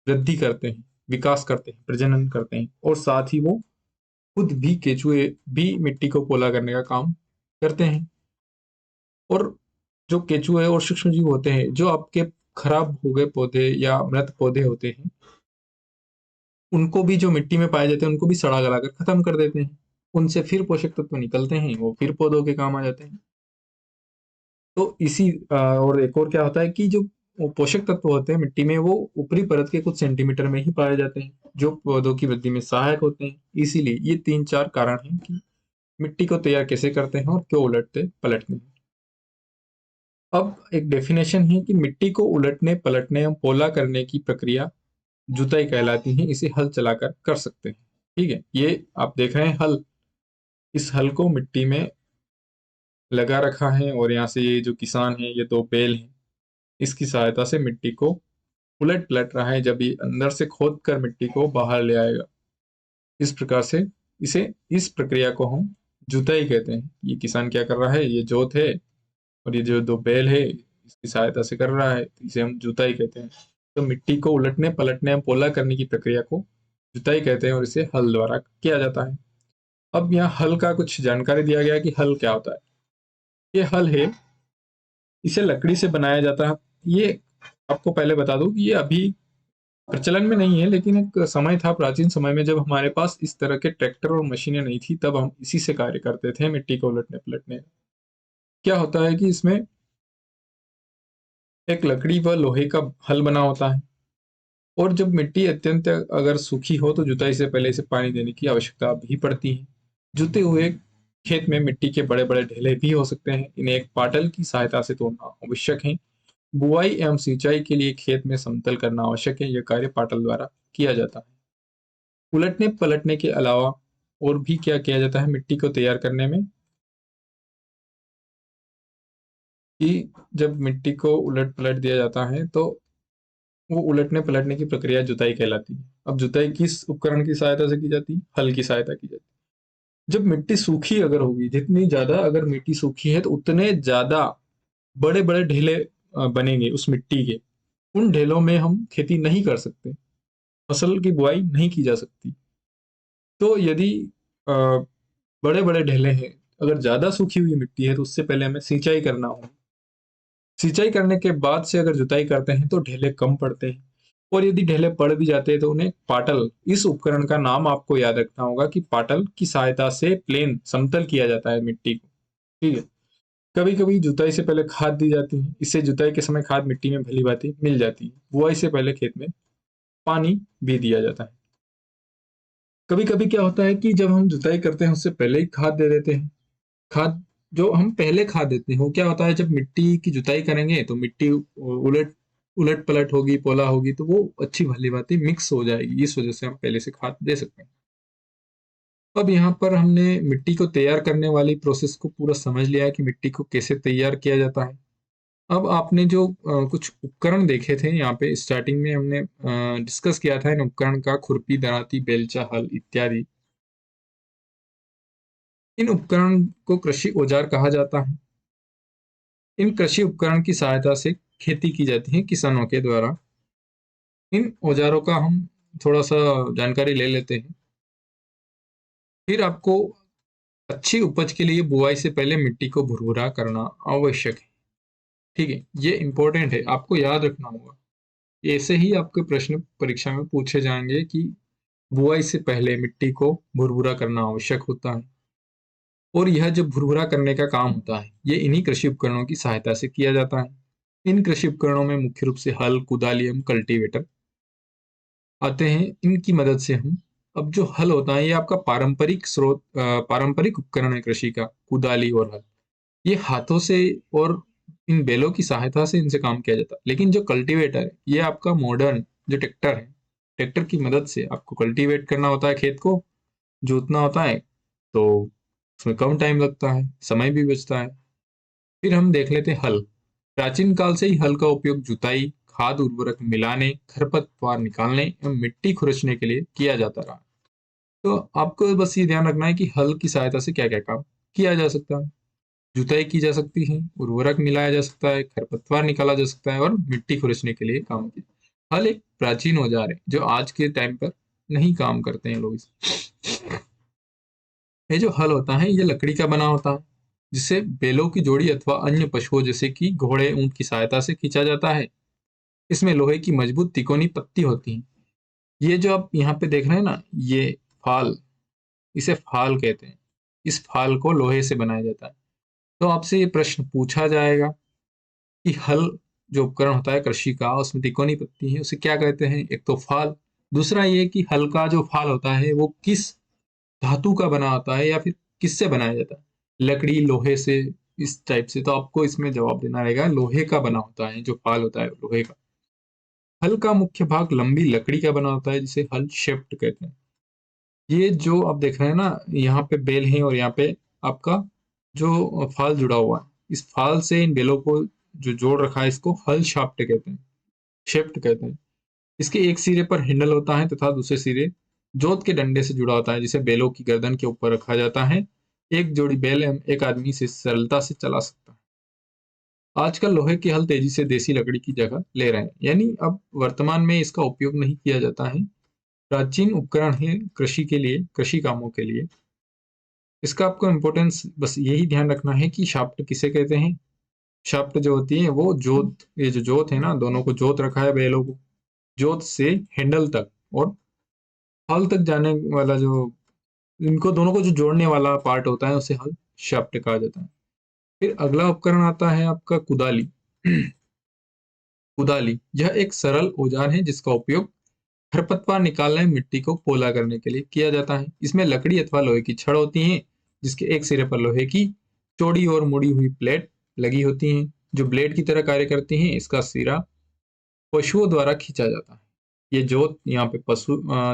वृद्धि करते हैं, विकास करते हैं, प्रजनन करते हैं और साथ ही वो खुद भी, केंचुए भी मिट्टी को पोला करने का काम करते हैं। और जो केंचुए और सूक्ष्म जीव होते हैं, जो आपके खराब हो गए पौधे या मृत पौधे होते हैं, उनको भी, जो मिट्टी में पाए जाते हैं, उनको भी सड़ा गला कर खत्म कर देते हैं। उनसे फिर पोषक तत्व निकलते हैं, वो फिर पौधों के काम आ जाते हैं। तो और एक और क्या होता है कि जो वो पोषक तत्व होते हैं मिट्टी में, वो ऊपरी परत के कुछ सेंटीमीटर में ही पाए जाते हैं, जो पौधों की वृद्धि में सहायक होते हैं। इसीलिए ये 3-4 कारण हैं कि मिट्टी को तैयार कैसे करते हैं और क्यों उलटते पलटते हैं। अब एक डेफिनेशन है कि मिट्टी को उलटने पलटने एवं पोला करने की प्रक्रिया जुताई कहलाती है। इसे हल चलाकर कर सकते हैं। ठीक है, ये आप देख रहे हैं हल। इस हल को मिट्टी में लगा रखा है और यहाँ से ये जो किसान है, ये दो बैल हैं, इसकी सहायता से मिट्टी को उलट पलट रहा है। जब ये अंदर से खोद कर मिट्टी को बाहर ले आएगा, इस प्रकार से इस प्रक्रिया को हम जुताई कहते हैं। ये किसान क्या कर रहा है, ये जोत है और ये जो दो बैल है, इसकी सहायता से कर रहा है, तो इसे हम जुताई कहते हैं। तो मिट्टी को उलटने पलटने और पोला करने की प्रक्रिया को जुताई कहते हैं और इसे हल द्वारा किया जाता है। अब यहाँ हल का कुछ जानकारी दिया गया है कि हल क्या होता है। ये हल है, इसे लकड़ी से बनाया जाता है। ये आपको पहले बता दूं कि ये अभी प्रचलन में नहीं है, लेकिन एक समय था प्राचीन समय में, जब हमारे पास इस तरह के ट्रैक्टर और मशीनें नहीं थी, तब हम इसी से कार्य करते थे, मिट्टी को उलटने पलटने। क्या होता है कि इसमें एक लकड़ी व लोहे का हल बना होता है और जब मिट्टी अत्यंत अगर सूखी हो तो जुताई से पहले इसे पानी देने की आवश्यकता भी पड़ती है। जुते हुए खेत में मिट्टी के बड़े बड़े ढेले भी हो सकते हैं, इन्हें एक पाटल की सहायता से तोड़ना आवश्यक है। बुआई एवं सिंचाई के लिए खेत में समतल करना आवश्यक है, यह कार्य पाटल द्वारा किया जाता है। उलटने पलटने के अलावा और भी क्या किया जाता है मिट्टी को तैयार करने में, कि जब मिट्टी को उलट पलट दिया जाता है तो वो उलटने पलटने की प्रक्रिया जुताई कहलाती है। अब जुताई किस उपकरण की सहायता से की जाती है? हल की सहायता की जाती है। जब मिट्टी सूखी अगर होगी, जितनी ज्यादा अगर मिट्टी सूखी है, तो उतने ज्यादा बड़े बड़े ढेले बनेंगे उस मिट्टी के। उन ढेलों में हम खेती नहीं कर सकते, फसल की बुआई नहीं की जा सकती। तो यदि बड़े बड़े ढेले हैं, अगर ज्यादा सूखी हुई मिट्टी है, तो उससे पहले हमें सिंचाई करना होगा। सिंचाई करने के बाद से अगर जुताई करते हैं तो ढेले कम पड़ते हैं। और यदि ढेले पड़ भी जाते हैं तो उन्हें पाटल, इस उपकरण का नाम आपको याद रखना होगा कि पाटल की सहायता से प्लेन समतल किया जाता है मिट्टी को। ठीक है। कभी कभी जुताई से पहले खाद दी जाती है, इससे जुताई के समय खाद मिट्टी में भली भांति मिल जाती है। बुआई से पहले खेत में पानी भी दिया जाता है। कभी कभी क्या होता है कि जब हम जुताई करते हैं उससे पहले ही खाद दे देते हैं। खाद जो हम पहले खाद देते हैं, वो क्या होता है, जब मिट्टी की जुताई करेंगे तो मिट्टी उलट उलट पलट होगी, पोला होगी, तो वो अच्छी भली भांति मिक्स हो जाएगी। इस वजह से हम पहले से खाद दे सकते हैं। अब यहाँ पर हमने मिट्टी को तैयार करने वाली प्रोसेस को पूरा समझ लिया है कि मिट्टी को कैसे तैयार किया जाता है। अब आपने जो कुछ उपकरण देखे थे यहाँ पे स्टार्टिंग में, हमने डिस्कस किया था इन उपकरण का, खुरपी, दरांती, बेलचा, हल इत्यादि। इन उपकरण को कृषि औजार कहा जाता है। इन कृषि उपकरण की सहायता से खेती की जाती है किसानों के द्वारा। इन औजारों का हम थोड़ा सा जानकारी ले लेते हैं। फिर आपको अच्छी उपज के लिए बुआई से पहले मिट्टी को भुरभुरा करना आवश्यक है। ठीक है, ये इंपॉर्टेंट है, आपको याद रखना होगा। ऐसे ही आपके प्रश्न परीक्षा में पूछे जाएंगे कि बुआई से पहले मिट्टी को भुरभुरा करना आवश्यक होता है। और यह जो भुरभुरा करने का काम होता है, ये इन्हीं कृषि उपकरणों की सहायता से किया जाता है। इन कृषि उपकरणों में मुख्य रूप से हल, कुदाली एवं कल्टीवेटर आते हैं। इनकी मदद से हम, अब जो हल होता है ये आपका पारंपरिक उपकरण है कृषि का, कुदाली और हल, ये हाथों से और इन बैलों की सहायता से इनसे काम किया जाता है। लेकिन जो कल्टीवेटर है ये आपका मॉडर्न जो ट्रैक्टर है, ट्रैक्टर की मदद से आपको कल्टीवेट करना होता है, खेत को जोतना होता है, तो उसमें कम टाइम लगता है, समय भी बचता है। फिर हम देख लेते हैं हल। प्राचीन काल से ही हल का उपयोग जुताई, खाद उर्वरक मिलाने, खरपतवार निकालने एवं मिट्टी खुरचने के लिए किया जाता रहा। तो आपको बस ये ध्यान रखना है कि हल की सहायता से क्या क्या काम किया जा सकता है। जुताई की जा सकती है, उर्वरक मिलाया जा सकता है, खरपतवार निकाला जा सकता है और मिट्टी खुरचने के लिए काम किया। हल एक प्राचीन औजार है जो आज के टाइम पर नहीं काम करते हैं लोग इस। ये जो हल होता है ये लकड़ी का बना होता है, जिसे बैलों की जोड़ी अथवा अन्य पशुओं जैसे कि घोड़े, ऊंट की सहायता से खींचा जाता है। इसमें लोहे की मजबूत तिकोनी पत्ती होती है। ये जो आप यहाँ पे देख रहे हैं ना, ये फाल, इसे फाल कहते हैं। इस फाल को लोहे से बनाया जाता है। तो आपसे ये प्रश्न पूछा जाएगा कि हल जो उपकरण होता है कृषि का, उसमें तिकोनी पत्ती है, उसे क्या कहते हैं? एक तो फाल। दूसरा ये कि हल का जो फाल होता है वो किस धातु का बना होता है या फिर किससे बनाया जाता है? लकड़ी, लोहे से, इस टाइप से। तो आपको इसमें जवाब देना रहेगा लोहे का बना होता है, जो फाल होता है लोहे का। हल का मुख्य भाग लंबी लकड़ी का बना होता है, जिसे हल शेफ्ट कहते हैं। ये जो आप देख रहे हैं ना, यहाँ पे बेल है और यहाँ पे आपका जो फाल जुड़ा हुआ है, इस फाल से इन बेलों को जो जोड़ रखा है, इसको हल शाफ्ट कहते हैं, शेफ्ट कहते हैं। इसके एक सिरे पर हैंडल होता है तथा दूसरे सिरे जोत के डंडे से जुड़ा होता है, जिसे बैलों की गर्दन के ऊपर रखा जाता है। एक जोड़ी बैल हम एक आदमी से सरलता से चला सकता है। आजकल लोहे के हल तेजी से देसी लकड़ी की जगह ले रहे हैं, यानी अब वर्तमान में इसका उपयोग नहीं किया जाता है। प्राचीन उपकरण है कृषि के लिए, कृषि कामों के लिए। इसका आपको इम्पोर्टेंस बस यही ध्यान रखना है कि शाफ्ट किसे कहते हैं। शाफ्ट जो होती है वो जोत, ये जो जोत है ना, दोनों को जोत रखा है बैलों को, जोत से हैंडल तक और हल तक जाने वाला जो, इनको दोनों को जो जोड़ने वाला पार्ट होता है उसे हल शाफ्ट कहा जाता है। फिर अगला उपकरण आता है आपका कुदाली। कुदाली यह एक सरल औजार है जिसका उपयोग खरपतवार निकालने, मिट्टी को पोला करने के लिए किया जाता है। इसमें लकड़ी अथवा लोहे की छड़ होती है, जिसके एक सिरे पर लोहे की चौड़ी और मुड़ी हुई प्लेट लगी होती है, जो ब्लेड की तरह कार्य करती हैं। इसका सिरा पशुओं द्वारा खींचा जाता है। ये जोत, यहाँ पे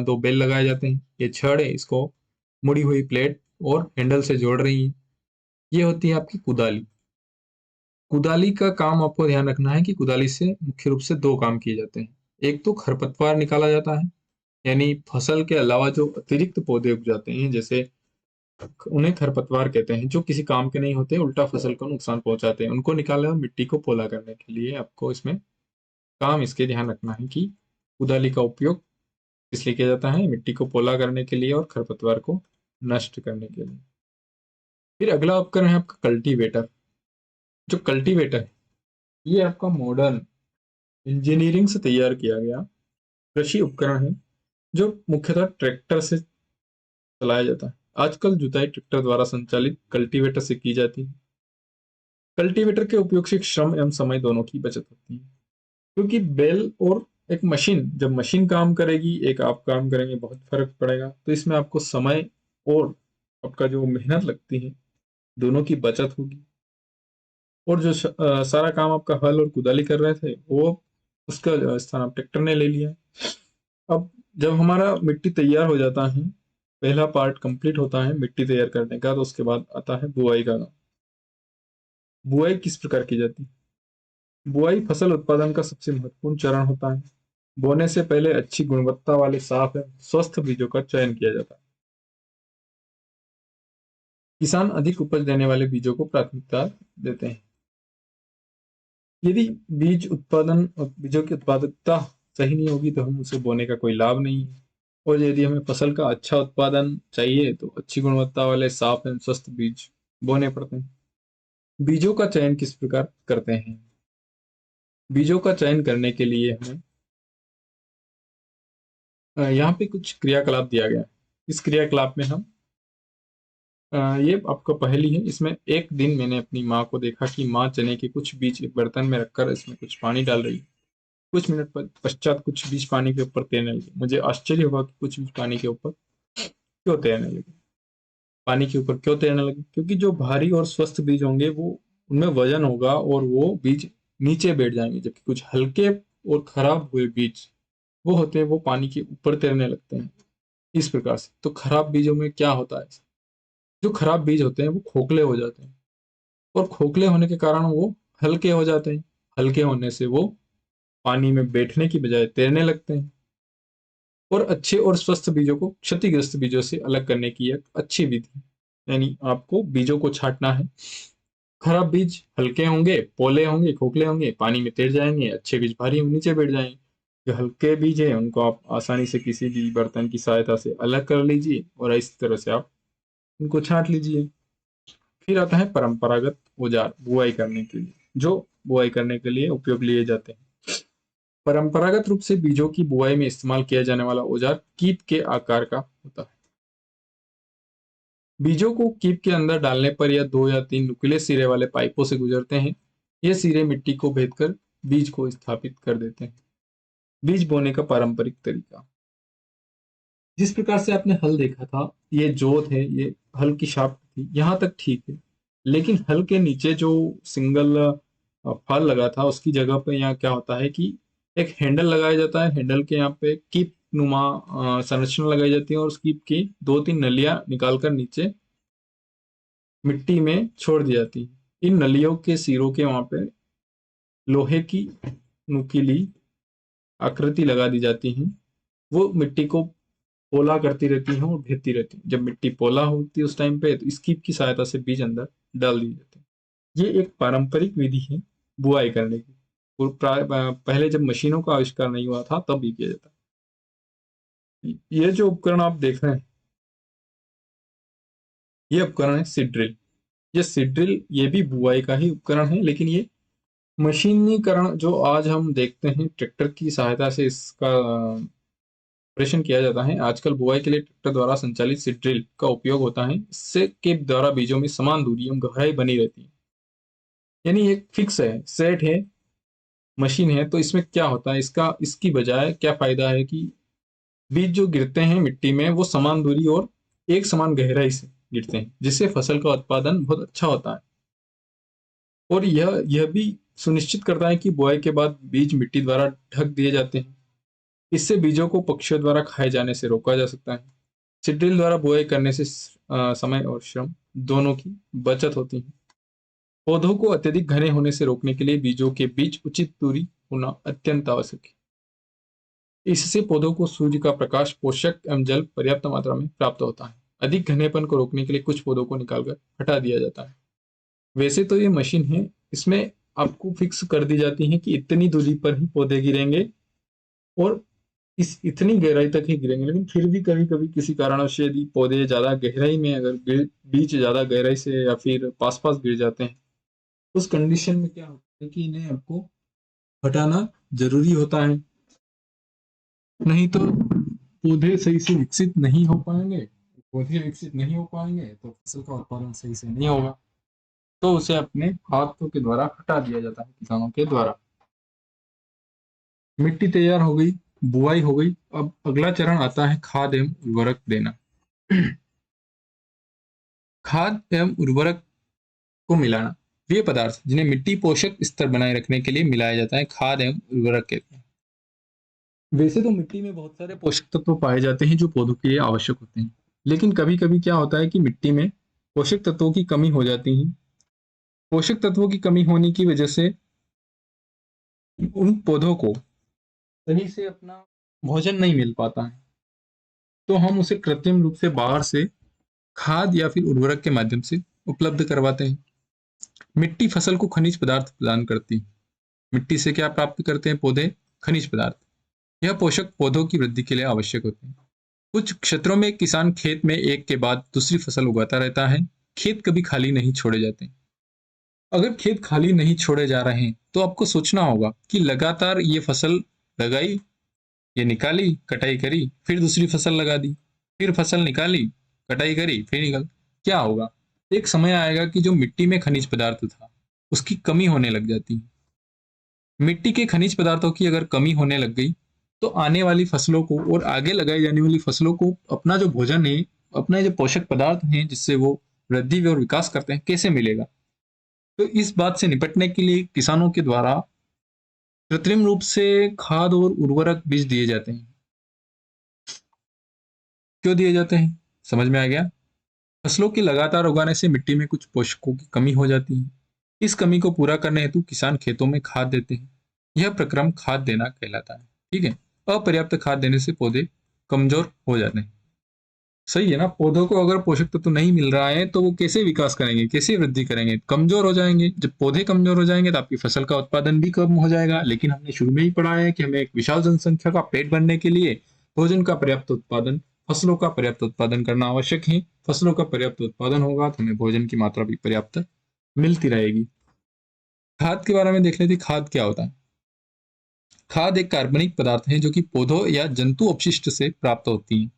दो बेल लगाए जाते हैं, ये छड़ है, इसको मुड़ी हुई प्लेट और हैंडल से जोड़ रही है। ये होती है आपकी कुदाली। कुदाली का काम आपको ध्यान रखना है कि कुदाली से मुख्य रूप से दो काम किए जाते हैं। एक तो खरपतवार निकाला जाता है, यानी फसल के अलावा जो अतिरिक्त पौधे उग जाते हैं, जैसे उन्हें खरपतवार कहते हैं, जो किसी काम के नहीं होते, उल्टा फसल को नुकसान पहुंचाते हैं, उनको निकालने और मिट्टी को पोला करने के लिए आपको इसमें काम इसके ध्यान रखना है कि कुदाली का उपयोग किस लिए किया जाता है? मिट्टी को पोला करने के लिए और खरपतवार को नष्ट करने के लिए। फिर अगला उपकरण है आपका कल्टीवेटर। जो कल्टीवेटर है ये आपका मॉडर्न इंजीनियरिंग से तैयार किया गया कृषि उपकरण है, जो मुख्यतः ट्रैक्टर से चलाया जाता है। आजकल जुताई ट्रैक्टर द्वारा संचालित कल्टीवेटर से की जाती है। कल्टीवेटर के उपयोग से श्रम एवं समय दोनों की बचत होती है, क्योंकि बैल और एक मशीन, जब मशीन काम करेगी, एक आप काम करेंगे, बहुत फर्क पड़ेगा। तो इसमें आपको समय और आपका जो मेहनत लगती है, दोनों की बचत होगी। और जो सारा काम आपका हल और कुदाली कर रहे थे, वो उसका स्थान आप ट्रैक्टर ने ले लिया। अब जब हमारा मिट्टी तैयार हो जाता है, पहला पार्ट कंप्लीट होता है मिट्टी तैयार करने का, तो उसके बाद आता है बुआई का काम। बुआई किस प्रकार की जाती है? बुआई फसल उत्पादन का सबसे महत्वपूर्ण चरण होता है। बोने से पहले अच्छी गुणवत्ता वाले साफ एवं स्वस्थ बीजों का चयन किया जाता है। किसान अधिक उपज देने वाले बीजों को प्राथमिकता देते हैं। यदि बीजों की उत्पादकता सही नहीं होगी तो हम उसे बोने का कोई लाभ नहीं है। और यदि हमें फसल का अच्छा उत्पादन चाहिए तो अच्छी गुणवत्ता वाले साफ एवं स्वस्थ बीज बोने पड़ते हैं। बीजों का चयन किस प्रकार करते हैं? बीजों का चयन करने के लिए हमें यहाँ पे कुछ क्रियाकलाप दिया गया है। इस क्रियाकलाप में हम ये आपका पहेली है। इसमें एक दिन मैंने अपनी माँ को देखा कि माँ चने के कुछ बीज एक बर्तन में रखकर इसमें कुछ पानी डाल रही है। कुछ मिनट पश्चात कुछ बीज पानी के ऊपर तैरने लगे। मुझे आश्चर्य हुआ कि कुछ बीज पानी के ऊपर क्यों तैरने लगे। पानी के ऊपर क्यों तैरने लगे? क्योंकि जो भारी और स्वस्थ बीज होंगे वो उनमें वजन होगा और वो बीज नीचे बैठ जाएंगे, जबकि कुछ हल्के और खराब हुए बीज वो होते हैं वो पानी के ऊपर तैरने लगते हैं। इस प्रकार से तो खराब बीजों में क्या होता है? जो खराब बीज होते हैं वो खोखले हो जाते हैं और खोखले होने के कारण वो हल्के हो जाते हैं। हल्के होने से वो पानी में बैठने की बजाय तैरने लगते हैं। और अच्छे और स्वस्थ बीजों को क्षतिग्रस्त बीजों से अलग करने की एक अच्छी विधि, यानी आपको बीजों को छांटना है। खराब बीज हल्के होंगे, पोले होंगे, खोखले होंगे, पानी में तैर जाएंगे। अच्छे बीज भारी होंगे, नीचे बैठ जाएंगे। जो हल्के बीज है उनको आप आसानी से किसी भी बर्तन की सहायता से अलग कर लीजिए और इस तरह से आप उनको छांट लीजिए। फिर आता है परंपरागत औजार बुआई करने के लिए, जो बुआई करने के लिए उपयोग लिए जाते हैं। परंपरागत रूप से बीजों की बुआई में इस्तेमाल किया जाने वाला औजार कीप के आकार का होता है। बीजों को कीप के अंदर डालने पर यह 2 या 3 नुकीले सिरे वाले पाइपों से गुजरते हैं। ये सिरे मिट्टी को भेदकर बीज को स्थापित कर देते हैं। बीज बोने का पारंपरिक तरीका, जिस प्रकार से आपने हल देखा था, ये जोत है, ये हल की शाफ्ट थी, यहाँ तक ठीक है। लेकिन हल के नीचे जो सिंगल फल लगा था उसकी जगह पे यहाँ क्या होता है कि एक हैंडल लगाया जाता है। हैंडल के यहाँ पे कीप नुमा संरचना लगाई जाती है और उस कीप की 2-3 नलियां निकालकर नीचे मिट्टी में छोड़ दी जाती है। इन नलियों के सिरों के वहां पे लोहे की नुकीली आकृति लगा दी जाती है। वो मिट्टी को पोला करती रहती है और भेजती रहती है। जब मिट्टी पोला होती है उस टाइम पे तो स्कीप की सहायता से बीज अंदर डाल दिए जाते हैं। ये एक पारंपरिक विधि है बुआई करने की। और पहले जब मशीनों का आविष्कार नहीं हुआ था तब ये किया जाता है। ये जो उपकरण आप देख रहे हैं, ये उपकरण है सीड ड्रिल। ये सीड ड्रिल ये भी बुआई का ही उपकरण है, लेकिन ये मशीनीकरण जो आज हम देखते हैं ट्रैक्टर की सहायता से इसका ऑपरेशन किया जाता है। आजकल बुआई के लिए ट्रैक्टर द्वारा संचालित सीड ड्रिल का उपयोग होता है। इससे के द्वारा बीजों में समान दूरी एवं गहराई बनी रहती है। यानी एक फिक्स है, सेट है, मशीन है। तो इसमें क्या होता है, इसकी बजाय क्या फायदा है कि बीज जो गिरते हैं मिट्टी में वो समान दूरी और एक समान गहराई से गिरते हैं, जिससे फसल का उत्पादन बहुत अच्छा होता है। और यह भी सुनिश्चित करता है कि बुआई के बाद बीज मिट्टी द्वारा ढक दिए जाते हैं। इससे बीजों को पक्षियों द्वारा खाए जाने से रोका जा सकता है। सीड्रिल द्वारा बुआई करने से समय और श्रम दोनों की बचत होती है। पौधों को अत्यधिक घने होने से रोकने के लिए बीजों के बीच उचित दूरी होना अत्यंत आवश्यक है। इससे पौधों को सूर्य का प्रकाश, पोषक एवं जल पर्याप्त मात्रा में प्राप्त होता है। अधिक घनेपन को रोकने के लिए कुछ पौधों को निकालकर हटा दिया जाता है। वैसे तो ये मशीन है, इसमें आपको फिक्स कर दी जाती है कि इतनी दूरी पर ही पौधे गिरेंगे और इस इतनी गहराई तक ही गिरेंगे। लेकिन फिर भी कभी कभी किसी कारणवश यदि पौधे ज्यादा गहराई में अगर बीज ज्यादा गहराई से या फिर पास पास गिर जाते हैं, उस कंडीशन में क्या होता है कि इन्हें आपको हटाना जरूरी होता है। नहीं तो पौधे सही से विकसित नहीं हो पाएंगे। पौधे विकसित नहीं हो पाएंगे तो फसल का उत्पादन सही से नहीं होगा। तो उसे अपने हाथों के द्वारा हटा दिया जाता है किसानों के द्वारा। मिट्टी तैयार हो गई, बुआई हो गई। अब अगला चरण आता है खाद एवं उर्वरक देना। खाद एवं उर्वरक को मिलाना, वे पदार्थ जिन्हें मिट्टी पोषक स्तर बनाए रखने के लिए मिलाया जाता है, खाद एवं उर्वरक कहते हैं। वैसे तो मिट्टी में बहुत सारे पोषक तत्व पाए जाते हैं जो पौधों के लिए आवश्यक होते हैं। लेकिन कभी कभी क्या होता है कि मिट्टी में पोषक तत्वों की कमी हो जाती है। पोषक तत्वों की कमी होने की वजह से उन पौधों को सही से अपना भोजन नहीं मिल पाता है। तो हम उसे कृत्रिम रूप से बाहर से खाद या फिर उर्वरक के माध्यम से उपलब्ध करवाते हैं। मिट्टी फसल को खनिज पदार्थ प्रदान करती है। मिट्टी से क्या प्राप्त करते हैं पौधे? खनिज पदार्थ। यह पोषक पौधों की वृद्धि के लिए आवश्यक होते हैं। कुछ क्षेत्रों में किसान खेत में एक के बाद दूसरी फसल उगाता रहता है। खेत कभी खाली नहीं छोड़े जाते। अगर खेत खाली नहीं छोड़े जा रहे हैं तो आपको सोचना होगा कि लगातार ये फसल लगाई, ये निकाली, कटाई करी, फिर दूसरी फसल लगा दी, फिर फसल निकाली, कटाई करी, फिर निकल, क्या होगा? एक समय आएगा कि जो मिट्टी में खनिज पदार्थ था उसकी कमी होने लग जाती है। मिट्टी के खनिज पदार्थों की अगर कमी होने लग गई तो आने वाली फसलों को और आगे लगाई जाने वाली फसलों को अपना जो भोजन है, अपने जो पोषक पदार्थ हैं जिससे वो वृद्धि और विकास करते हैं, कैसे मिलेगा? तो इस बात से निपटने के लिए किसानों के द्वारा कृत्रिम रूप से खाद और उर्वरक बीज दिए जाते हैं। क्यों दिए जाते हैं? समझ में आ गया? फसलों के लगातार उगाने से मिट्टी में कुछ पोषकों की कमी हो जाती है। इस कमी को पूरा करने हेतु किसान खेतों में खाद देते हैं। यह प्रक्रम खाद देना कहलाता है। ठीक है। अपर्याप्त खाद देने से पौधे कमजोर हो जाते हैं। सही है ना? पौधों को अगर पोषक तत्व नहीं मिल रहा है तो वो कैसे विकास करेंगे, कैसे वृद्धि करेंगे? कमजोर हो जाएंगे। जब पौधे कमजोर हो जाएंगे तो आपकी फसल का उत्पादन भी कम हो जाएगा। लेकिन हमने शुरू में ही पढ़ा है कि हमें एक विशाल जनसंख्या का पेट भरने के लिए भोजन का पर्याप्त उत्पादन, फसलों का पर्याप्त उत्पादन करना आवश्यक है। फसलों का पर्याप्त उत्पादन होगा तो हमें भोजन की मात्रा भी पर्याप्त मिलती रहेगी। खाद के बारे में देख लेते हैं, खाद क्या होता है? खाद एक कार्बनिक पदार्थ है जो कि पौधों या जंतु अपशिष्ट से प्राप्त होती है।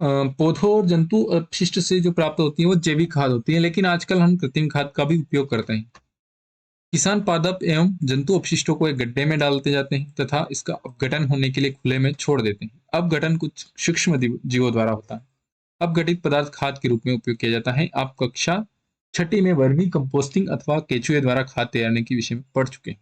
पौधों और जंतु अपशिष्ट से जो प्राप्त होती है वो जैविक खाद होती है, लेकिन आजकल हम कृत्रिम खाद का भी उपयोग करते हैं। किसान पादप एवं जंतु अपशिष्टों को एक गड्ढे में डालते जाते हैं तथा इसका अपघटन होने के लिए खुले में छोड़ देते हैं। अपघटन कुछ सूक्ष्म जीवों द्वारा होता है। अपघटित पदार्थ खाद के रूप में उपयोग किया जाता है। आप कक्षा छठी में वर्मी कंपोस्टिंग अथवा केचुए द्वारा खाद तैयार के विषय में पढ़ चुके हैं।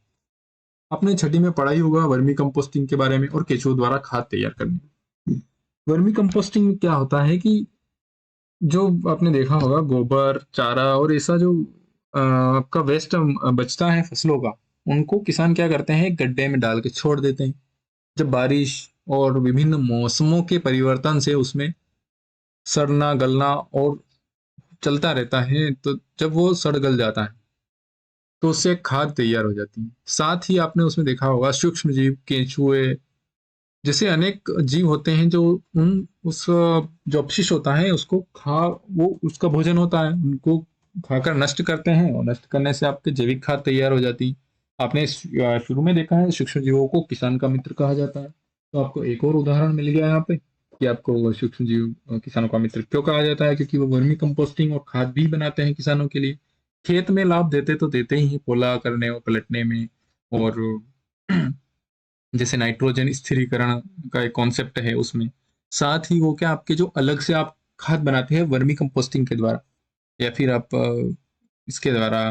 आपने छठी में पढ़ा ही होगा वर्मी कंपोस्टिंग के बारे में और केचुए द्वारा खाद तैयार करने। वर्मी कंपोस्टिंग में क्या होता है कि जो आपने देखा होगा गोबर, चारा और ऐसा जो आपका वेस्ट बचता है फसलों का, उनको किसान क्या करते हैं, गड्ढे में डाल के छोड़ देते हैं। जब बारिश और विभिन्न मौसमों के परिवर्तन से उसमें सड़ना गलना और चलता रहता है, तो जब वो सड़ गल जाता है तो उससे खाद तैयार हो जाती है। साथ ही आपने उसमें देखा होगा सूक्ष्म जीव, केंचुए जैसे अनेक जीव होते हैं जो उन उस जो अपशिष्ट होता है उसको वो उसका भोजन होता है, उनको खाकर नष्ट करते हैं और नष्ट करने से आपके जैविक खाद तैयार हो जाती है। आपने शुरू में देखा है सूक्ष्म जीवों को किसान का मित्र कहा जाता है। तो आपको एक और उदाहरण मिल गया यहाँ पे कि आपको सूक्ष्म जीव किसानों का मित्र क्यों कहा जाता है, क्योंकि वो वर्मी कंपोस्टिंग और खाद भी बनाते हैं किसानों के लिए। खेत में लाभ देते तो देते ही हैं, पोला करने और पलटने में, और जैसे नाइट्रोजन स्थिरीकरण का एक कॉन्सेप्ट है उसमें। साथ ही वो क्या आपके जो अलग से आप खाद बनाते हैं वर्मी कंपोस्टिंग के द्वारा, या फिर आप इसके द्वारा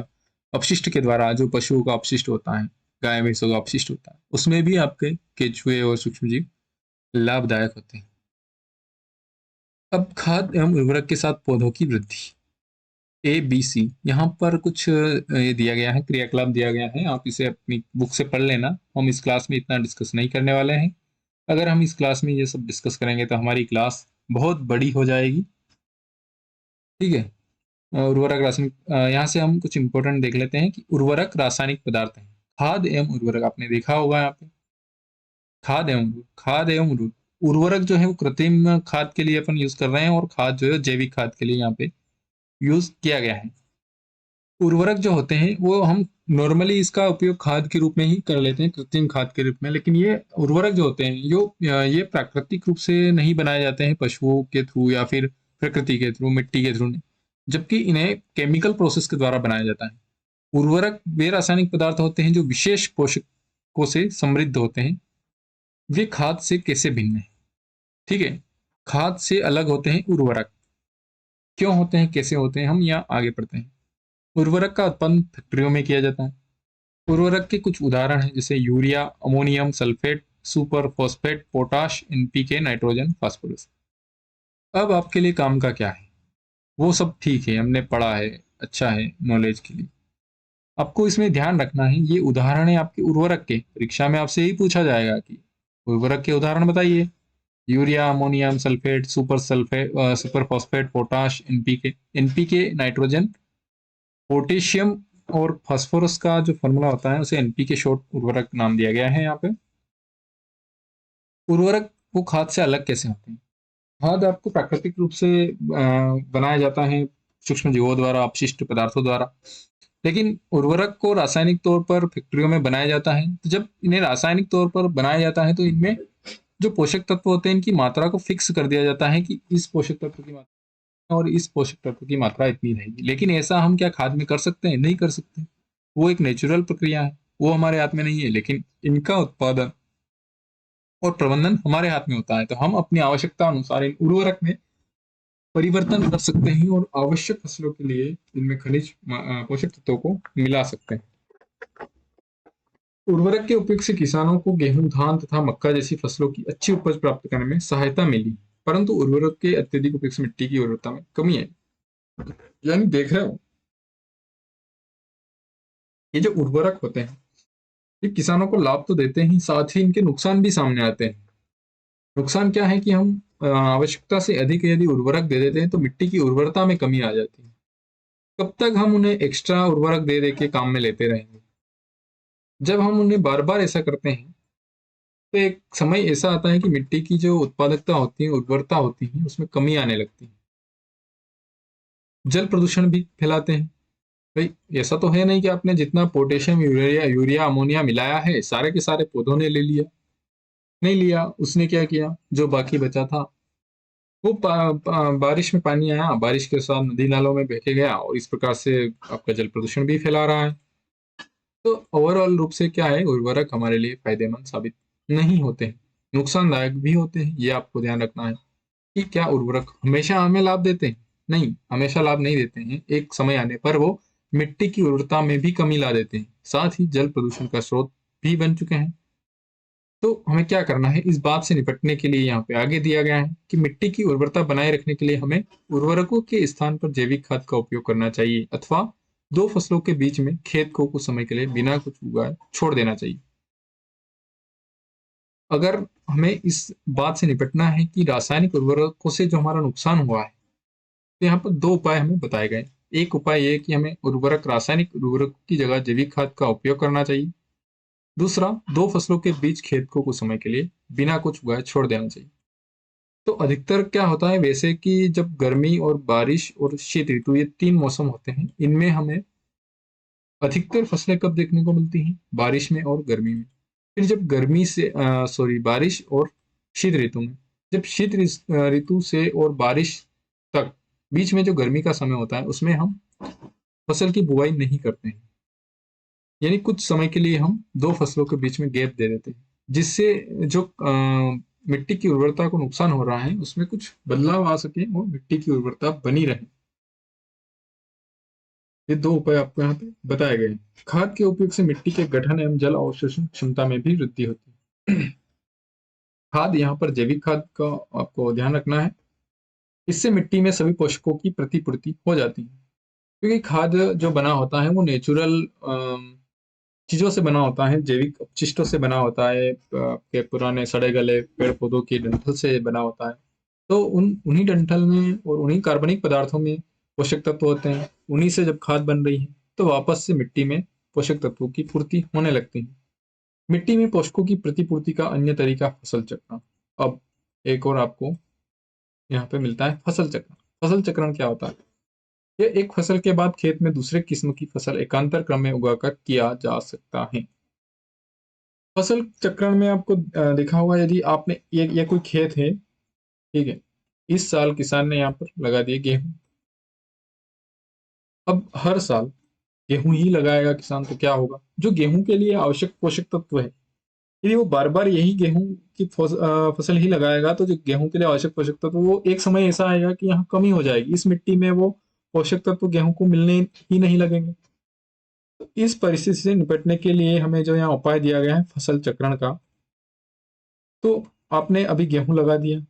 अपशिष्ट के द्वारा, जो पशुओं का अपशिष्ट होता है, गाय भैंसों का अपशिष्ट होता है, उसमें भी आपके केंचुए और सूक्ष्मजीव लाभदायक होते हैं। अब खाद एवं उर्वरक के साथ पौधों की वृद्धि, ABC यहाँ पर कुछ ये दिया गया है, क्रियाकलाप दिया गया है। आप इसे अपनी बुक से पढ़ लेना। हम इस क्लास में इतना डिस्कस नहीं करने वाले हैं। अगर हम इस क्लास में ये सब डिस्कस करेंगे तो हमारी क्लास बहुत बड़ी हो जाएगी। ठीक है। उर्वरक रासायनिक, यहाँ से हम कुछ इंपॉर्टेंट देख लेते हैं कि उर्वरक रासायनिक पदार्थ है। खाद एवं उर्वरक आपने देखा होगा यहाँ पे, खाद एवं उर्वरक जो है वो कृत्रिम खाद के लिए अपन यूज कर रहे हैं, और खाद जो है जैविक खाद के लिए यहाँ पे यूज किया गया है। उर्वरक जो होते हैं वो हम नॉर्मली इसका उपयोग खाद के रूप में ही कर लेते हैं, कृत्रिम खाद के रूप में। लेकिन ये उर्वरक जो होते हैं ये प्राकृतिक रूप से नहीं बनाए जाते हैं पशुओं के थ्रू या फिर प्रकृति के थ्रू, मिट्टी के थ्रू नहीं, जबकि इन्हें केमिकल प्रोसेस के द्वारा बनाया जाता है। उर्वरक वे रासायनिक पदार्थ होते हैं जो विशेष पोषकों से समृद्ध होते हैं। वे खाद से कैसे भिन्न है? ठीक है। खाद से अलग होते हैं उर्वरक। क्यों होते हैं, कैसे होते हैं, हम यहाँ आगे पढ़ते हैं। उर्वरक का उत्पादन फैक्ट्रियों में किया जाता है। उर्वरक के कुछ उदाहरण हैं जैसे urea, ammonium sulphate, super phosphate, potash, NPK, nitrogen, phosphorus. अब आपके लिए काम का क्या है? वो सब ठीक है, हमने पढ़ा है, अच्छा है नॉलेज के लिए। आपको इसमें ध्यान रखना है, ये उदाहरण है आपके उर्वरक के। परीक्षा में आपसे यही पूछा जाएगा कि उर्वरक के उदाहरण बताइए। Urea, ammonium sulphate, super phosphate, potash, NPK, nitrogen, potassium, और फास्फोरस का जो फॉर्मूला होता है उसे एनपीके शॉर्ट उर्वरक नाम दिया गया है यहाँ पे। उर्वरक वो खाद से अलग कैसे होते हैं? खाद आपको प्राकृतिक रूप से बनाया जाता है सूक्ष्म जीवों द्वारा, अपशिष्ट पदार्थों द्वारा। लेकिन उर्वरक को रासायनिक तौर पर फैक्ट्रियों में बनाया जाता है। तो जब इन्हें रासायनिक तौर पर बनाया जाता है तो इनमें जो पोषक तत्व होते हैं इनकी मात्रा को फिक्स कर दिया जाता है कि इस पोषक तत्व की मात्रा और इस पोषक तत्व की मात्रा इतनी रहेगी। लेकिन ऐसा हम क्या खाद में कर सकते हैं? नहीं कर सकते। वो एक नेचुरल प्रक्रिया है, वो हमारे हाथ में नहीं है। लेकिन इनका उत्पादन और प्रबंधन हमारे हाथ में होता है। तो हम अपनी आवश्यकता अनुसार इन उर्वरक में परिवर्तन कर सकते हैं और आवश्यक फसलों के लिए इनमें खनिज पोषक तत्वों को मिला सकते हैं। उर्वरक के उपयोग से किसानों को गेहूं, धान तथा मक्का जैसी फसलों की अच्छी उपज प्राप्त करने में सहायता मिली, परंतु उर्वरक के अत्यधिक उपयोग से मिट्टी की उर्वरता में कमी आई। यानी देख रहे हो, ये जो उर्वरक होते हैं ये किसानों को लाभ तो देते हैं, साथ ही इनके नुकसान भी सामने आते हैं। नुकसान क्या है कि हम आवश्यकता से अधिक यदि उर्वरक दे देते हैं तो मिट्टी की उर्वरता में कमी आ जाती है। कब तक हम उन्हें एक्स्ट्रा उर्वरक दे दे के काम में लेते रहेंगे? जब हम उन्हें बार बार ऐसा करते हैं तो एक समय ऐसा आता है कि मिट्टी की जो उत्पादकता होती है, उर्वरता होती है, उसमें कमी आने लगती है। जल प्रदूषण भी फैलाते हैं। भाई ऐसा तो है नहीं कि आपने जितना पोटेशियम, यूरिया यूरिया अमोनिया मिलाया है सारे के सारे पौधों ने ले लिया। नहीं लिया। उसने क्या किया, जो बाकी बचा था वो बारिश में पानी आया, बारिश के साथ नदी नालों में बह के गया और इस प्रकार से आपका जल प्रदूषण भी फैला रहा है। तो ओवरऑल रूप से क्या है, उर्वरक हमारे लिए फायदेमंद साबित नहीं होते हैं, नुकसानदायक भी होते हैं। ये आपको ध्यान रखना है कि क्या उर्वरक हमेशा हमें लाभ देते हैं? नहीं, हमेशा लाभ नहीं देते हैं। एक समय आने पर वो मिट्टी की उर्वरता में भी कमी ला देते हैं, साथ ही जल प्रदूषण का स्रोत भी बन चुके हैं। तो हमें क्या करना है, इस बात से निपटने के लिए यहाँ पे आगे दिया गया है कि मिट्टी की उर्वरता बनाए रखने के लिए हमें उर्वरकों के स्थान पर जैविक खाद का उपयोग करना चाहिए, अथवा दो फसलों के बीच में खेत को कुछ समय के लिए बिना कुछ उगाए छोड़ देना चाहिए। अगर हमें इस बात से निपटना है कि रासायनिक उर्वरकों से जो हमारा नुकसान हुआ है, तो यहाँ पर दो उपाय हमें बताए गए। एक उपाय ये है कि हमें रासायनिक उर्वरक की जगह जैविक खाद का उपयोग करना चाहिए। दूसरा, दो फसलों के बीच खेत को कुछ समय के लिए बिना कुछ उगाए छोड़ देना चाहिए। तो अधिकतर क्या होता है वैसे कि जब गर्मी और बारिश और शीत ऋतु, ये तीन मौसम होते हैं, इनमें हमें अधिकतर फसलें कब देखने को मिलती हैं? बारिश में और गर्मी में। फिर जब बारिश और शीत ऋतु में, जब शीत ऋतु से और बारिश तक बीच में जो गर्मी का समय होता है उसमें हम फसल की बुआई नहीं करते हैं। यानी कुछ समय के लिए हम दो फसलों के बीच में गैप दे देते हैं, जिससे जो मिट्टी की उर्वरता को नुकसान हो रहा है उसमें कुछ बदलाव आ सके और मिट्टी की उर्वरता बनी रहे। ये दो उपाय आपको यहाँ पे बताए गए हैं। खाद के उपयोग से मिट्टी के गठन एवं जल अवशोषण क्षमता में भी वृद्धि होती है। खाद, यहाँ पर जैविक खाद का आपको ध्यान रखना है। इससे मिट्टी में सभी पोषकों की प्रतिपूर्ति हो जाती है, क्योंकि खाद जो बना होता है वो नेचुरल चीजों से बना होता है, जैविक अपशिष्टों से बना होता है, आपके पुराने सड़े गले पेड़ पौधों की डंठल से बना होता है। तो उन्हीं डंठल में और उन्हीं कार्बनिक पदार्थों में पोषक तत्व होते हैं। उन्हीं से जब खाद बन रही है तो वापस से मिट्टी में पोषक तत्वों की पूर्ति होने लगती है। मिट्टी में पोषकों की प्रतिपूर्ति का अन्य तरीका फसल चक्रण। अब एक और आपको यहाँ पे मिलता है फसल चक्रण। फसल चक्रण क्या होता है? यह एक फसल के बाद खेत में दूसरे किस्म की फसल एकांतर क्रम में उगाकर किया जा सकता है। फसल चक्रण में आपको देखा होगा, यदि आपने ये कोई खेत है, ठीक है, इस साल किसान ने यहाँ पर लगा दिए गेहूं। अब हर साल गेहूं ही लगाएगा किसान तो क्या होगा, जो गेहूं के लिए आवश्यक पोषक तत्व है, यदि वो बार बार यही गेहूं की फसल ही लगाएगा तो जो गेहूं के लिए आवश्यक पोषक तत्व, वो एक समय ऐसा आएगा कि यहाँ कमी हो जाएगी। इस मिट्टी में वो पोषक तत्व गेहूं को मिलने ही नहीं लगेंगे। तो इस परिस्थिति से निपटने के लिए हमें जो यहाँ उपाय दिया गया है फसल चक्रण का, तो आपने अभी गेहूं लगा दिया,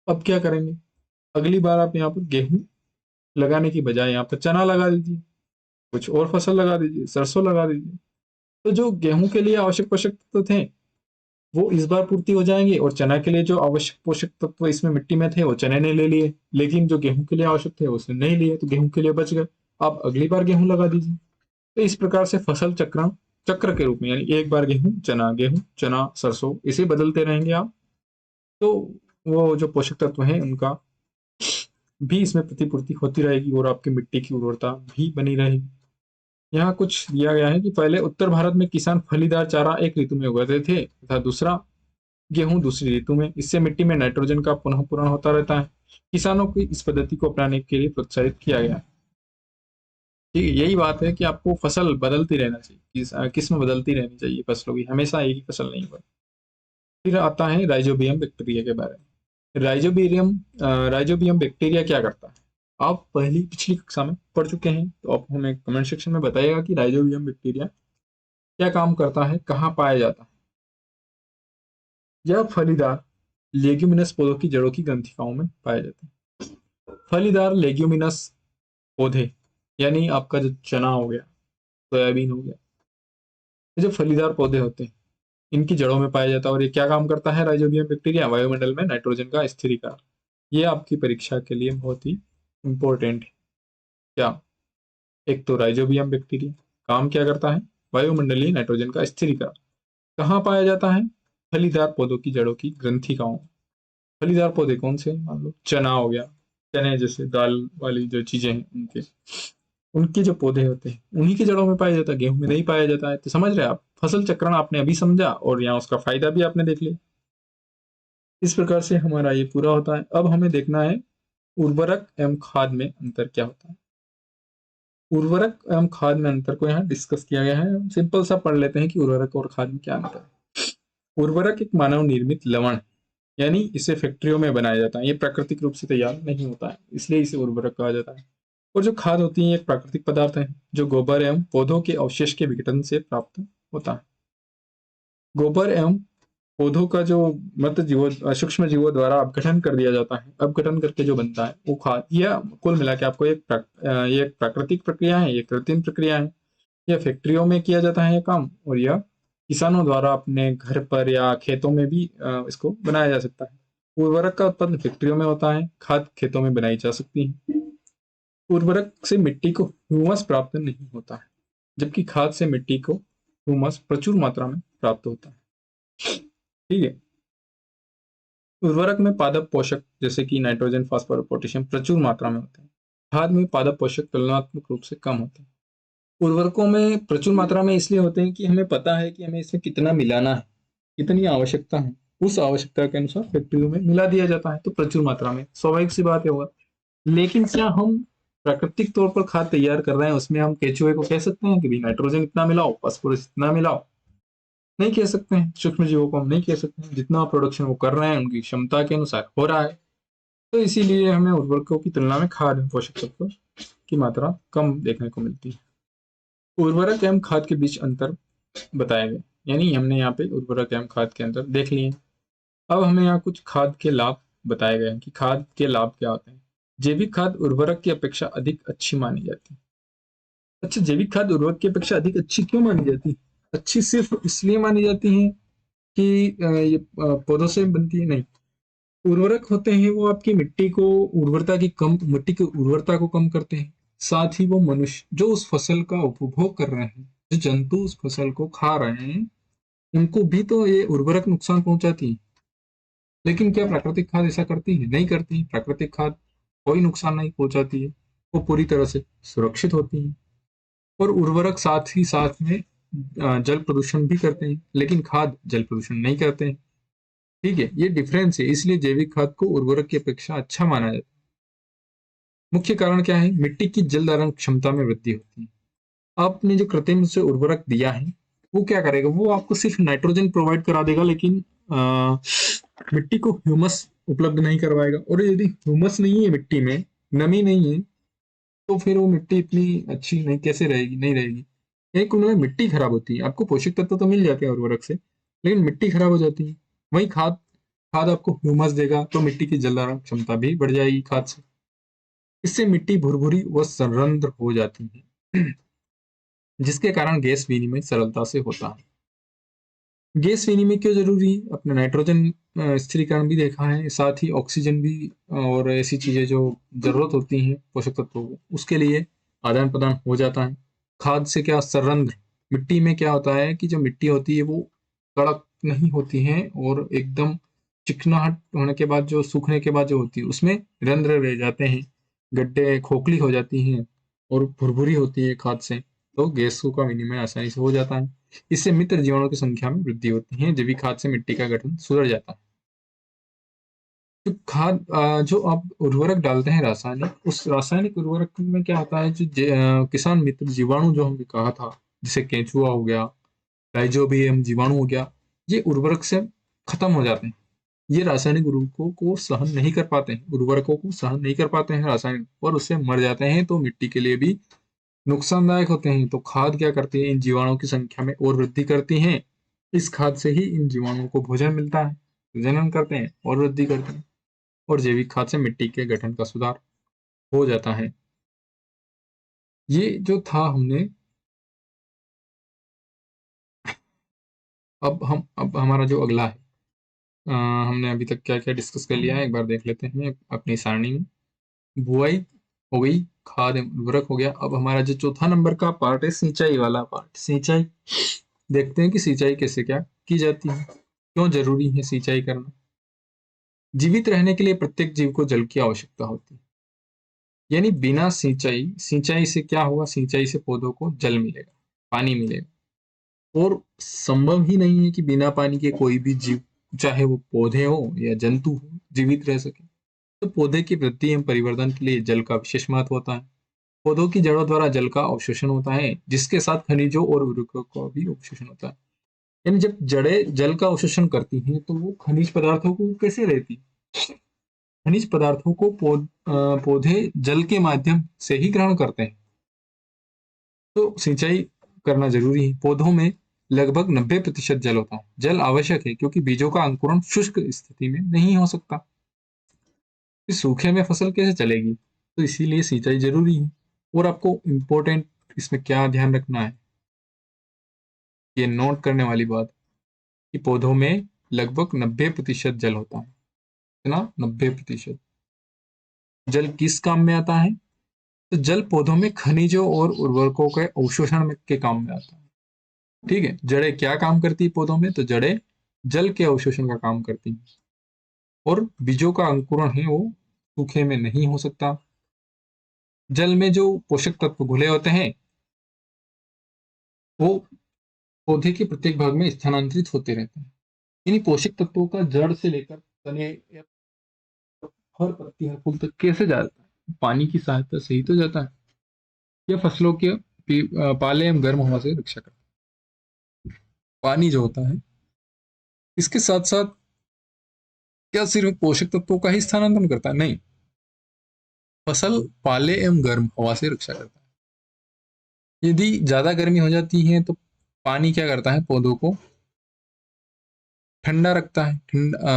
अब क्या करेंगे? अगली बार आप यहाँ पर गेहूं लगाने की बजाय यहाँ पर चना लगा दीजिए, कुछ और फसल लगा दीजिए, सरसों लगा दीजिए। तो जो गेहूं के लिए आवश्यक पोषक तत्व थे वो इस बार पूर्ति हो जाएंगे, और चना के लिए जो आवश्यक पोषक तत्व इसमें मिट्टी में थे वो चने ने ले लिए, लेकिन जो गेहूं के लिए आवश्यक थे उसने नहीं लिए, तो गेहूं के लिए बच गए। आप अगली बार गेहूं लगा दीजिए। तो इस प्रकार से फसल चक्र के रूप में, यानी एक बार गेहूं चना सरसों, इसे बदलते रहेंगे आप, तो वो जो पोषक तत्व हैं उनका भी इसमें प्रतिपूर्ति होती रहेगी और आपकी मिट्टी की उर्वरता भी बनी रहेगी। यहाँ कुछ दिया गया है कि पहले उत्तर भारत में किसान फलीदार चारा एक ऋतु में उगाते थे तथा दूसरा गेहूं दूसरी ऋतु में। इससे मिट्टी में नाइट्रोजन का पुनः पूरण होता रहता है। किसानों को इस पद्धति को अपनाने के लिए प्रोत्साहित किया गया है। ठीक है, यही बात है कि आपको फसल बदलती रहना चाहिए, किस्म बदलती रहनी चाहिए फसलों की, हमेशा एक ही फसल नहीं बदल। फिर आता है राइजोबियम बैक्टीरिया के बारे में। राइजोबियम बैक्टीरिया क्या करता है? आप पिछली कक्षा में पढ़ चुके हैं, तो आप हमें कमेंट सेक्शन में बताइएगा कि राइजोबियम बैक्टीरिया क्या काम करता है, कहाँ पाया जाता है। यह फलीदार लेग्यूमिनस पौधों की जड़ों की ग्रंथिकाओं में पाया जाता है। फलीदार लेग्यूमिनस पौधे, यानी आपका जो चना हो गया, सोयाबीन हो गया, ये जो फलीदार पौधे होते हैं इनकी जड़ों में पाया जाता है। और ये क्या काम करता है? राइजोबियम बैक्टीरिया वायुमंडल में नाइट्रोजन का स्थिरीकरण। ये आपकी परीक्षा के लिए बहुत ही इंपॉर्टेंट है। क्या? एक तो राइजोबियम बैक्टीरिया काम क्या करता है? वायुमंडलीय नाइट्रोजन का स्थिरीकरण। कहाँ पाया जाता है? फलीदार पौधों की जड़ों की ग्रंथिकाओं। फलीदार पौधे कौन से? मान लो चना हो गया, चने जैसे दाल वाली जो चीजें हैं उनके जो पौधे होते हैं उन्हीं की जड़ों में पाया जाता है, गेहूं में नहीं पाया जाता है। तो समझ रहे हैं आप, फसल चक्रण आपने अभी समझा और यहाँ उसका फायदा भी आपने देख लिया। इस प्रकार से हमारा ये पूरा होता है। अब हमें देखना है उर्वरक एवं खाद में अंतर क्या होता है। उर्वरक एवं खाद में अंतर को यहाँ डिस्कस किया गया है। सिंपल सा पढ़ लेते हैं कि उर्वरक और खाद में क्या अंतर है। उर्वरक एक मानव निर्मित लवण है, यानी इसे फैक्ट्रियों में बनाया जाता है। ये प्राकृतिक रूप से तैयार नहीं होता है, इसलिए इसे उर्वरक कहा जाता है। और जो खाद होती है एक प्राकृतिक पदार्थ है जो गोबर एवं पौधों के अवशेष के विघटन से प्राप्त होता है। गोबर एवं पौधों का जो मृत जीवों सूक्ष्म जीवों द्वारा अपघटन कर दिया जाता है, अपघटन करके जो बनता है वो खाद। यह कुल मिला के आपको ये एक प्राकृतिक प्रक्रिया है, ये कृत्रिम प्रक्रिया है। यह फैक्ट्रियों में किया जाता है ये काम, और यह किसानों द्वारा अपने घर पर या खेतों में भी इसको बनाया जा सकता है। उर्वरक का उत्पादन फैक्ट्रियों में होता है, खाद खेतों में बनाई जा सकती है। उर्वरक से मिट्टी को ह्यूमस प्राप्त नहीं होता है, जबकि खाद से मिट्टी को ह्यूमस प्रचुर मात्रा में प्राप्त होता है। ठीक है। उर्वरक में पादप पोषक जैसे कि नाइट्रोजन, फास्फोरस, पोटेशियम प्रचुर मात्रा में होते हैं। खाद में पादप पोषक तुलनात्मक रूप से कम होते हैं। उर्वरकों में प्रचुर मात्रा में इसलिए होते हैं कि हमें पता है कि हमें इसमें कितना मिलाना है, कितनी आवश्यकता है, उस आवश्यकता के अनुसार फैक्ट्रियों में मिला दिया जाता है, तो प्रचुर मात्रा में, स्वाभाविक सी बात है होगा। लेकिन क्या हम प्राकृतिक तौर पर खाद तैयार कर रहे हैं, उसमें हम केचुए को कह सकते हैं कि भाई नाइट्रोजन इतना मिलाओ, फास्फोरस इतना मिलाओ? नहीं कह सकते हैं। सूक्ष्म जीवों को हम नहीं कह सकते हैं। जितना प्रोडक्शन वो कर रहे हैं उनकी क्षमता के अनुसार हो रहा है, तो इसीलिए हमें उर्वरकों की तुलना में खाद में पोषक तत्व की मात्रा कम देखने को मिलती है। उर्वरक एवं खाद के बीच अंतर बताया गया, यानी हमने यहाँ पे उर्वरक एवं खाद के अंतर देख लिए। अब हमें यहाँ कुछ खाद के लाभ बताए गए हैं कि खाद के लाभ क्या होते हैं। जैविक खाद उर्वरक की अपेक्षा अधिक अच्छी मानी जाती है। अच्छा, जैविक खाद उर्वरक की अपेक्षा अधिक अच्छी क्यों मानी जाती है? अच्छी सिर्फ इसलिए मानी जाती है कि ये पौधों से बनती है? नहीं। उर्वरक होते हैं वो आपकी मिट्टी की उर्वरता को कम करते हैं। साथ ही वो मनुष्य जो उस फसल का उपभोग कर रहे हैं, जो जंतु उस फसल को खा रहे हैं, उनको भी तो ये उर्वरक नुकसान पहुंचाती है। लेकिन क्या प्राकृतिक खाद ऐसा करती है? नहीं करती। प्राकृतिक खाद कोई नुकसान नहीं पहुंचाती है, वो पूरी तरह से सुरक्षित होती है। और उर्वरक साथ ही साथ में जल प्रदूषण भी करते हैं, लेकिन खाद जल प्रदूषण नहीं करते हैं। ठीक है, ये डिफरेंस है, इसलिए जैविक खाद को उर्वरक की अपेक्षा अच्छा माना जाता है। मुख्य कारण क्या है? मिट्टी की जल धारण क्षमता में वृद्धि होती है। आपने जो कृत्रिम से उर्वरक दिया है वो क्या करेगा? वो आपको सिर्फ नाइट्रोजन प्रोवाइड करा देगा, लेकिन मिट्टी को ह्यूमस उपलब्ध नहीं करवाएगा। और यदि ह्यूमस नहीं है मिट्टी में, नमी नहीं है, तो फिर वो मिट्टी इतनी अच्छी नहीं कैसे रहेगी? नहीं रहेगी। एक उनमें मिट्टी खराब होती है। आपको पोषक तत्व तो मिल जाते हैं उर्वरक से, लेकिन मिट्टी खराब हो जाती है। वही खाद खाद आपको ह्यूमस देगा, तो मिट्टी की जल धारण क्षमता भी बढ़ जाएगी खाद से। इससे मिट्टी भुरभुरी व संरंध्र हो जाती है, जिसके कारण गैस विनिमय सरलता से होता है। गैस विनिमय क्यों जरूरी है? अपने नाइट्रोजन स्थिरीकरण भी देखा है, साथ ही ऑक्सीजन भी, और ऐसी चीजें जो जरूरत होती हैं पोषक तत्वों को, उसके लिए आदान प्रदान हो जाता है। खाद से क्या सरंध्र, मिट्टी में क्या होता है कि जो मिट्टी होती है वो कड़क नहीं होती है और एकदम चिकनाहट होने के बाद, जो सूखने के बाद जो होती है उसमें रंध्र रह जाते हैं, गड्ढे खोखली हो जाती हैं और भुरभुरी होती है खाद से, तो गैसों का विनिमय आसानी से हो जाता है। इससे मित्र जीवाणुओं की संख्या में वृद्धि होती है। जैविक खाद से मिट्टी का गठन सुधर जाता है। जो खाद जो आप उर्वरक डालते हैं रासायनिक, उस रासायनिक उर्वरक में क्या होता है, जो किसान मित्र जीवाणु जो हमने कहा था, जैसे केंचुआ हो गया, राइजोबियम जीवाणु हो गया, ये उर्वरक से खत्म हो जाते हैं। ये रासायनिक उर्वरकों को सहन नहीं कर पाते हैं, उर्वरकों को सहन नहीं कर पाते हैं रासायनिक, और उससे मर जाते हैं, तो मिट्टी के लिए भी नुकसानदायक होते हैं। तो खाद क्या करती है, इन जीवाणुओं की संख्या में और वृद्धि करती है। इस खाद से ही इन जीवाणुओं को भोजन मिलता है, प्रजनन करते हैं और वृद्धि करते हैं। और जैविक खाद से मिट्टी के गठन का सुधार हो जाता है। ये जो था हमने, अब हमारा जो अगला है, हमने अभी तक क्या क्या डिस्कस कर लिया है एक बार देख लेते हैं अपनी सारणी में। बुआई हो गई, खाद एवं उर्वरक हो गया। अब हमारा जो चौथा नंबर का पार्ट है, सिंचाई वाला पार्ट। सिंचाई देखते हैं कि सिंचाई कैसे क्या की जाती है, क्यों जरूरी है सिंचाई करना। जीवित रहने के लिए प्रत्येक जीव को जल की आवश्यकता होती है। यानी बिना सिंचाई, सिंचाई से क्या होगा, सिंचाई से पौधों को जल मिलेगा, पानी मिलेगा। और संभव ही नहीं है कि बिना पानी के कोई भी जीव, चाहे वो पौधे हो या जंतु हो, जीवित रह सके। तो पौधे की वृद्धि एवं परिवर्धन के लिए जल का विशेष महत्व होता है। पौधों की जड़ों द्वारा जल का अवशोषण होता है, जिसके साथ खनिजों और उर्वरकों का भी अवशोषण होता है। यानी जब जड़ें जल का अवशोषण करती हैं तो वो खनिज पदार्थों को कैसे लेती, खनिज पदार्थों को पौधे जल के माध्यम से ही ग्रहण करते हैं। तो सिंचाई करना जरूरी है। पौधों में लगभग 90% जल होता है। जल आवश्यक है क्योंकि बीजों का अंकुरण शुष्क स्थिति में नहीं हो सकता। इस सूखे में फसल कैसे चलेगी, तो इसीलिए सिंचाई जरूरी है। और आपको इम्पोर्टेंट इसमें क्या ध्यान रखना है, ये नोट करने वाली बात कि पौधों में लगभग 90% जल होता है। कितना? 90%। जल किस काम में आता है, तो जल पौधों में खनिजों और उर्वरकों के अवशोषण के काम में आता है। ठीक है, जड़ें क्या काम करती है पौधों में, तो जड़ें जल के अवशोषण का काम करती हैं। और बीजों का अंकुरण है वो सूखे में नहीं हो सकता। जल में जो पोषक तत्व घुले होते हैं वो पौधे के प्रत्येक भाग में स्थानांतरित होते रहते हैं। इन्हीं पोषक तत्वों का जड़ से लेकर तने या हर पत्ती हर फूल तक कैसे जाता है, पानी की सहायता से ही तो जाता है। यह फसलों के पाले एवं गर्म हवा से रक्षा करता है। पानी जो होता है, इसके साथ साथ क्या सिर्फ पोषक तत्वों का ही स्थानांतरण करता है? नहीं, फसल पाले एवं गर्म हवा से रक्षा करता है। यदि ज्यादा गर्मी हो जाती है तो पानी क्या करता है, पौधों को ठंडा रखता है।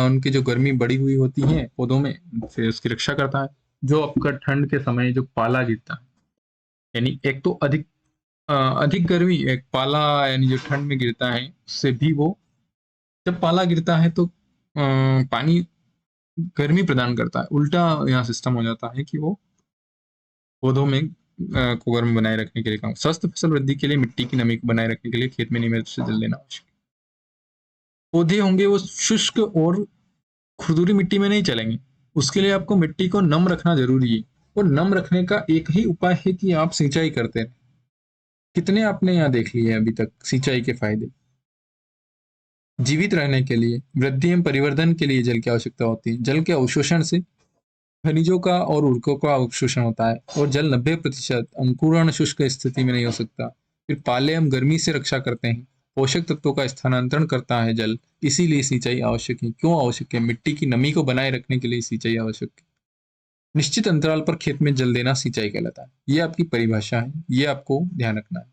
उनकी जो गर्मी बढ़ी हुई होती है पौधों में, से उसकी रक्षा करता है। जो आपका ठंड के समय जो पाला गिरता है, यानी एक तो अधिक गर्मी, एक पाला यानी जो ठंड में गिरता है उससे भी वो, जब पाला गिरता है तो पानी गर्मी प्रदान करता है। उल्टा यहाँ सिस्टम हो जाता है कि वो पौधों में को गर्म बनाए रखने के लिए काम। स्वस्थ फसल वृद्धि के लिए मिट्टी की नमी को बनाए रखने के लिए खेत में नियमित से जल देना आवश्यक है। पौधे होंगे वो शुष्क और खुरदुरी मिट्टी में नहीं चलेंगे। उसके लिए आपको मिट्टी को नम रखना जरूरी है। और नम रखने का एक ही उपाय है कि आप सिंचाई करते हैं। कितने आपने यहाँ देख लिए अभी तक सिंचाई के फायदे। जीवित रहने के लिए, वृद्धि एवं परिवर्धन के लिए जल की आवश्यकता होती है। जल के अवशोषण से खनिजों का और उर्वरकों का अवशोषण होता है। और जल 90% अंकुरण शुष्क स्थिति में नहीं हो सकता। फिर पाले हम गर्मी से रक्षा करते हैं। पोषक तत्वों का स्थानांतरण करता है जल, इसीलिए सिंचाई आवश्यक है। क्यों आवश्यक है? मिट्टी की नमी को बनाए रखने के लिए सिंचाई आवश्यक है। निश्चित अंतराल पर खेत में जल देना सिंचाई कहलाता है। ये आपकी परिभाषा है, ये आपको ध्यान रखना है।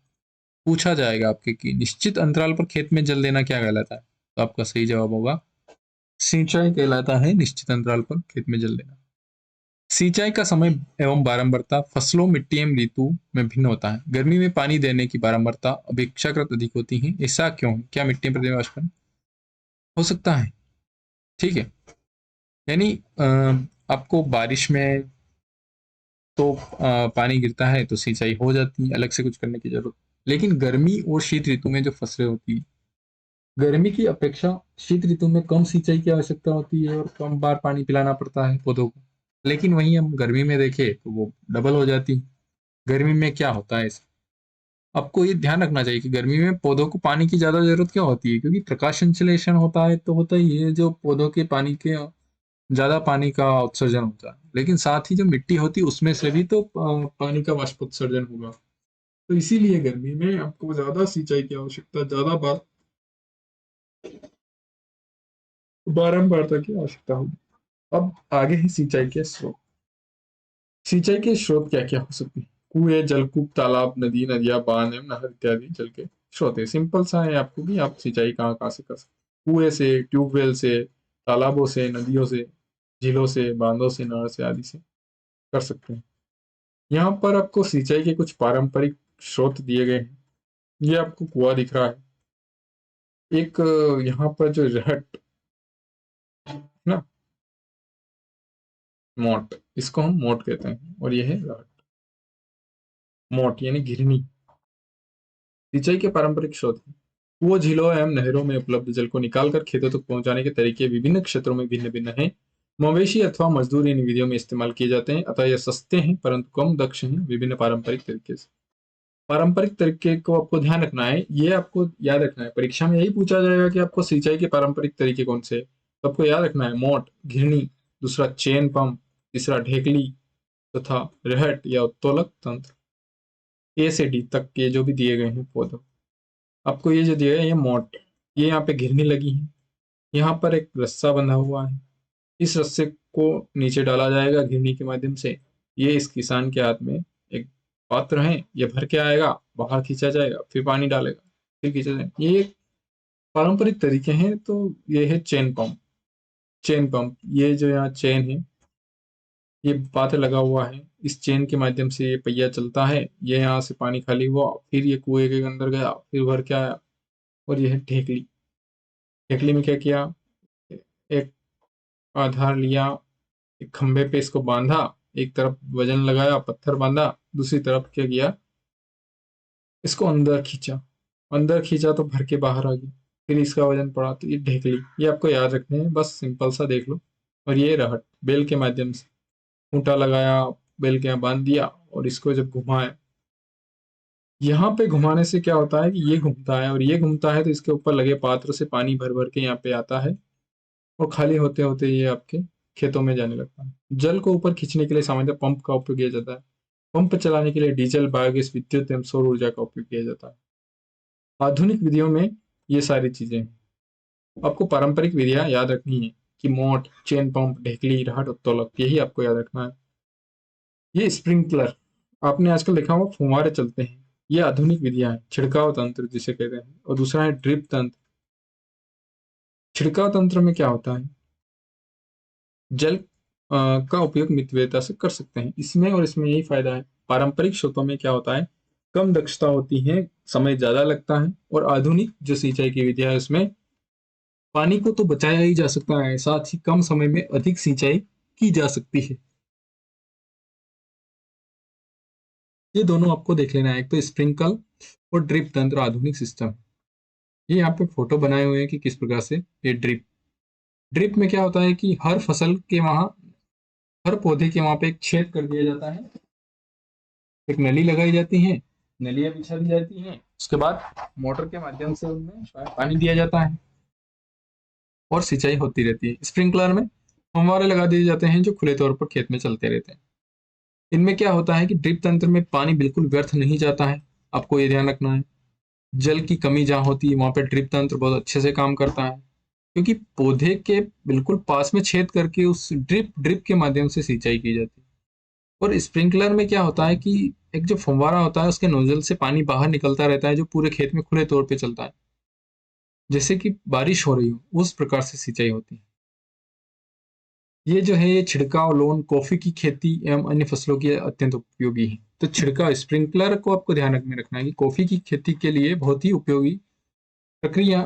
पूछा जाएगा आपके कि निश्चित अंतराल पर खेत में जल देना क्या कहलाता है, तो आपका सही जवाब होगा सिंचाई कहलाता है निश्चित अंतराल पर खेत में जल देना। सिंचाई का समय एवं बारंबारता फसलों, मिट्टी एवं ऋतु में भिन्न होता है। गर्मी में पानी देने की बारंबारता अपेक्षाकृत अधिक होती है। ऐसा क्यों है? क्या मिट्टी में प्रतिवाष्पन हो सकता है? ठीक है, यानी आपको बारिश में तो पानी गिरता है तो सिंचाई हो जाती है, अलग से कुछ करने की जरूरत। लेकिन गर्मी और शीत ऋतु में जो फसलें होती है, गर्मी की अपेक्षा शीत ऋतु में कम सिंचाई की आवश्यकता होती है और कम बार पानी पिलाना पड़ता है पौधों को। लेकिन वहीं हम गर्मी में देखें तो वो डबल हो जाती है। गर्मी में क्या होता है ऐसा, आपको ये ध्यान रखना चाहिए कि गर्मी में पौधों को पानी की ज्यादा जरूरत क्यों होती है, क्योंकि प्रकाश संश्लेषण होता है तो होता ही है, जो पौधों के पानी के ज्यादा पानी का उत्सर्जन होता है। लेकिन साथ ही जो मिट्टी होती है उसमें से भी तो पानी का वाष्पोत्सर्जन होगा। तो इसीलिए गर्मी में आपको ज्यादा सिंचाई की आवश्यकता, ज्यादा बार बारंबारता की आवश्यकता होगी। अब आगे है सिंचाई के स्रोत। सिंचाई के स्रोत क्या क्या हो सकते हैं? कुएं, जलकूप, तालाब, नदी, नदियां, बांध एवं नहर इत्यादि जल के स्रोत है। सिंपल सा है आपको कि आप सिंचाई कहाँ कहाँ से कर सकते हैं। कुएं से, ट्यूबवेल से, तालाबों से, नदियों से, झीलों से, बांधों से, नहर से आदि से कर सकते हैं। यहाँ पर आपको सिंचाई के कुछ पारंपरिक स्रोत दिए गए हैं। ये आपको कुआं दिख रहा है, एक यहाँ पर जो रहट ना, मोट, इसको हम मोट कहते हैं, और ये है रहट। मोट यानी घिरनी सिंचाई के पारंपरिक स्रोत हैं। कुओं, झीलों एवं नहरों में उपलब्ध जल को निकालकर खेतों तक पहुंचाने के तरीके विभिन्न क्षेत्रों में भिन्न भिन्न हैं। मवेशी अथवा मजदूर इन विधियों में इस्तेमाल किए जाते हैं, अतः यह सस्ते हैं परंतु कम दक्ष हैं विभिन्न पारंपरिक तरीके से। पारंपरिक तरीके को आपको ध्यान रखना है, ये आपको याद रखना है, परीक्षा में यही पूछा जाएगा कि आपको सिंचाई के पारंपरिक तरीके कौन से हैं। तो आपको याद रखना है मोट, घिरनी, दूसरा चेन पंप, तीसरा ढेकली तथा रहट या उत्तोलक तंत्र। ए से डी तक के जो भी दिए गए हैं पौधों, आपको ये जो दिया है ये मोट, ये यहाँ पे घिरनी लगी है, यहाँ पर एक रस्सा बंधा हुआ है, इस रस्से को नीचे डाला जाएगा घिरनी के माध्यम से। ये इस किसान के हाथ में एक पात्र है, ये भर के आएगा, बाहर खींचा जाएगा, फिर पानी डालेगा, फिर खींचा जाएगा। ये एक पारंपरिक तरीके हैं। तो ये है चेन पंप। चेन पंप, ये जो यहाँ चेन है, ये पात्र लगा हुआ है, इस चेन के माध्यम से ये पहिया चलता है, ये यहाँ से पानी खाली हुआ, फिर ये कुएं के अंदर गया, फिर भर के आया। और ये है ढेकली। ढेकली में क्या किया, एक आधार लिया, एक खंभे पे इसको बांधा, एक तरफ वजन लगाया, पत्थर बांधा, दूसरी तरफ क्या किया, इसको अंदर खींचा, अंदर खींचा तो भर के बाहर आ गया, फिर इसका वजन पड़ा, तो ये ढेकली। ये आपको याद रखने हैं, बस सिंपल सा देख लो। और ये रहट, बेल के माध्यम से खूंटा लगाया, बेल के यहाँ बांध दिया, और इसको जब घुमाए, यहाँ पे घुमाने से क्या होता है कि ये घूमता है और ये घूमता है, तो इसके ऊपर लगे पात्र से पानी भर भर के यहाँ पे आता है, और खाली होते होते ये आपके खेतों में जाने लगता है। जल को ऊपर खींचने के लिए सामान्यतः पंप का उपयोग किया जाता है। पंप चलाने के लिए डीजल, बायोगैस, विद्युत एवं सौर ऊर्जा का उपयोग किया जाता है। आधुनिक विधियों में ये सारी चीजें हैं। आपको पारंपरिक विधियां याद रखनी है कि मोट, चेन पंप, ढेकली, रहट, उत्तोलक, यही आपको याद रखना है। ये स्प्रिंकलर, आपने आजकल देखा होगा फुहारे चलते हैं, ये आधुनिक विधियां हैं। छिड़काव तंत्र जिसे कहते हैं, और दूसरा है ड्रिप तंत्र। छिड़काव तंत्र में क्या होता है, जल का उपयोग मितव्ययता से कर सकते हैं इसमें, और इसमें यही फायदा है। पारंपरिक स्रोतों में क्या होता है, कम दक्षता होती है, समय ज्यादा लगता है, और आधुनिक जो सिंचाई की विधियां है उसमें पानी को तो बचाया ही जा सकता है, साथ ही कम समय में अधिक सिंचाई की जा सकती है। ये दोनों आपको देख लेना है, एक तो स्प्रिंकल और ड्रिप तंत्र आधुनिक सिस्टम। ये यहाँ पे फोटो बनाए हुए हैं कि किस प्रकार से ये ड्रिप। ड्रिप में क्या होता है कि हर फसल के वहां, हर पौधे के वहां पे एक छेद कर दिया जाता है, एक नली लगाई जाती है, नलियां बिछा दी जाती हैं, उसके बाद मोटर के माध्यम से उनमें पानी दिया जाता है और सिंचाई होती रहती है। स्प्रिंकलर में फव्वारे लगा दिए जाते हैं जो खुले तौर पर खेत में चलते रहते हैं। इनमें क्या होता है कि ड्रिप तंत्र में पानी बिल्कुल व्यर्थ नहीं जाता है, आपको ये ध्यान रखना है। जल की कमी जहाँ होती है वहां पर ड्रिप तंत्र बहुत अच्छे से काम करता है, क्योंकि पौधे के बिल्कुल पास में छेद करके उस ड्रिप ड्रिप के माध्यम से सिंचाई की जाती है। और स्प्रिंकलर में क्या होता है कि एक जो फव्वारा होता है उसके नोजल से पानी बाहर निकलता रहता है, जो पूरे खेत में खुले तौर पे चलता है, जैसे कि बारिश हो रही हो उस प्रकार से सिंचाई होती है। ये जो है ये छिड़काव लोन कॉफी की खेती एवं अन्य फसलों के लिए अत्यंत उपयोगी है। तो छिड़काव स्प्रिंकलर को आपको ध्यान में रखना है कि कॉफी की खेती के लिए बहुत ही उपयोगी प्रक्रिया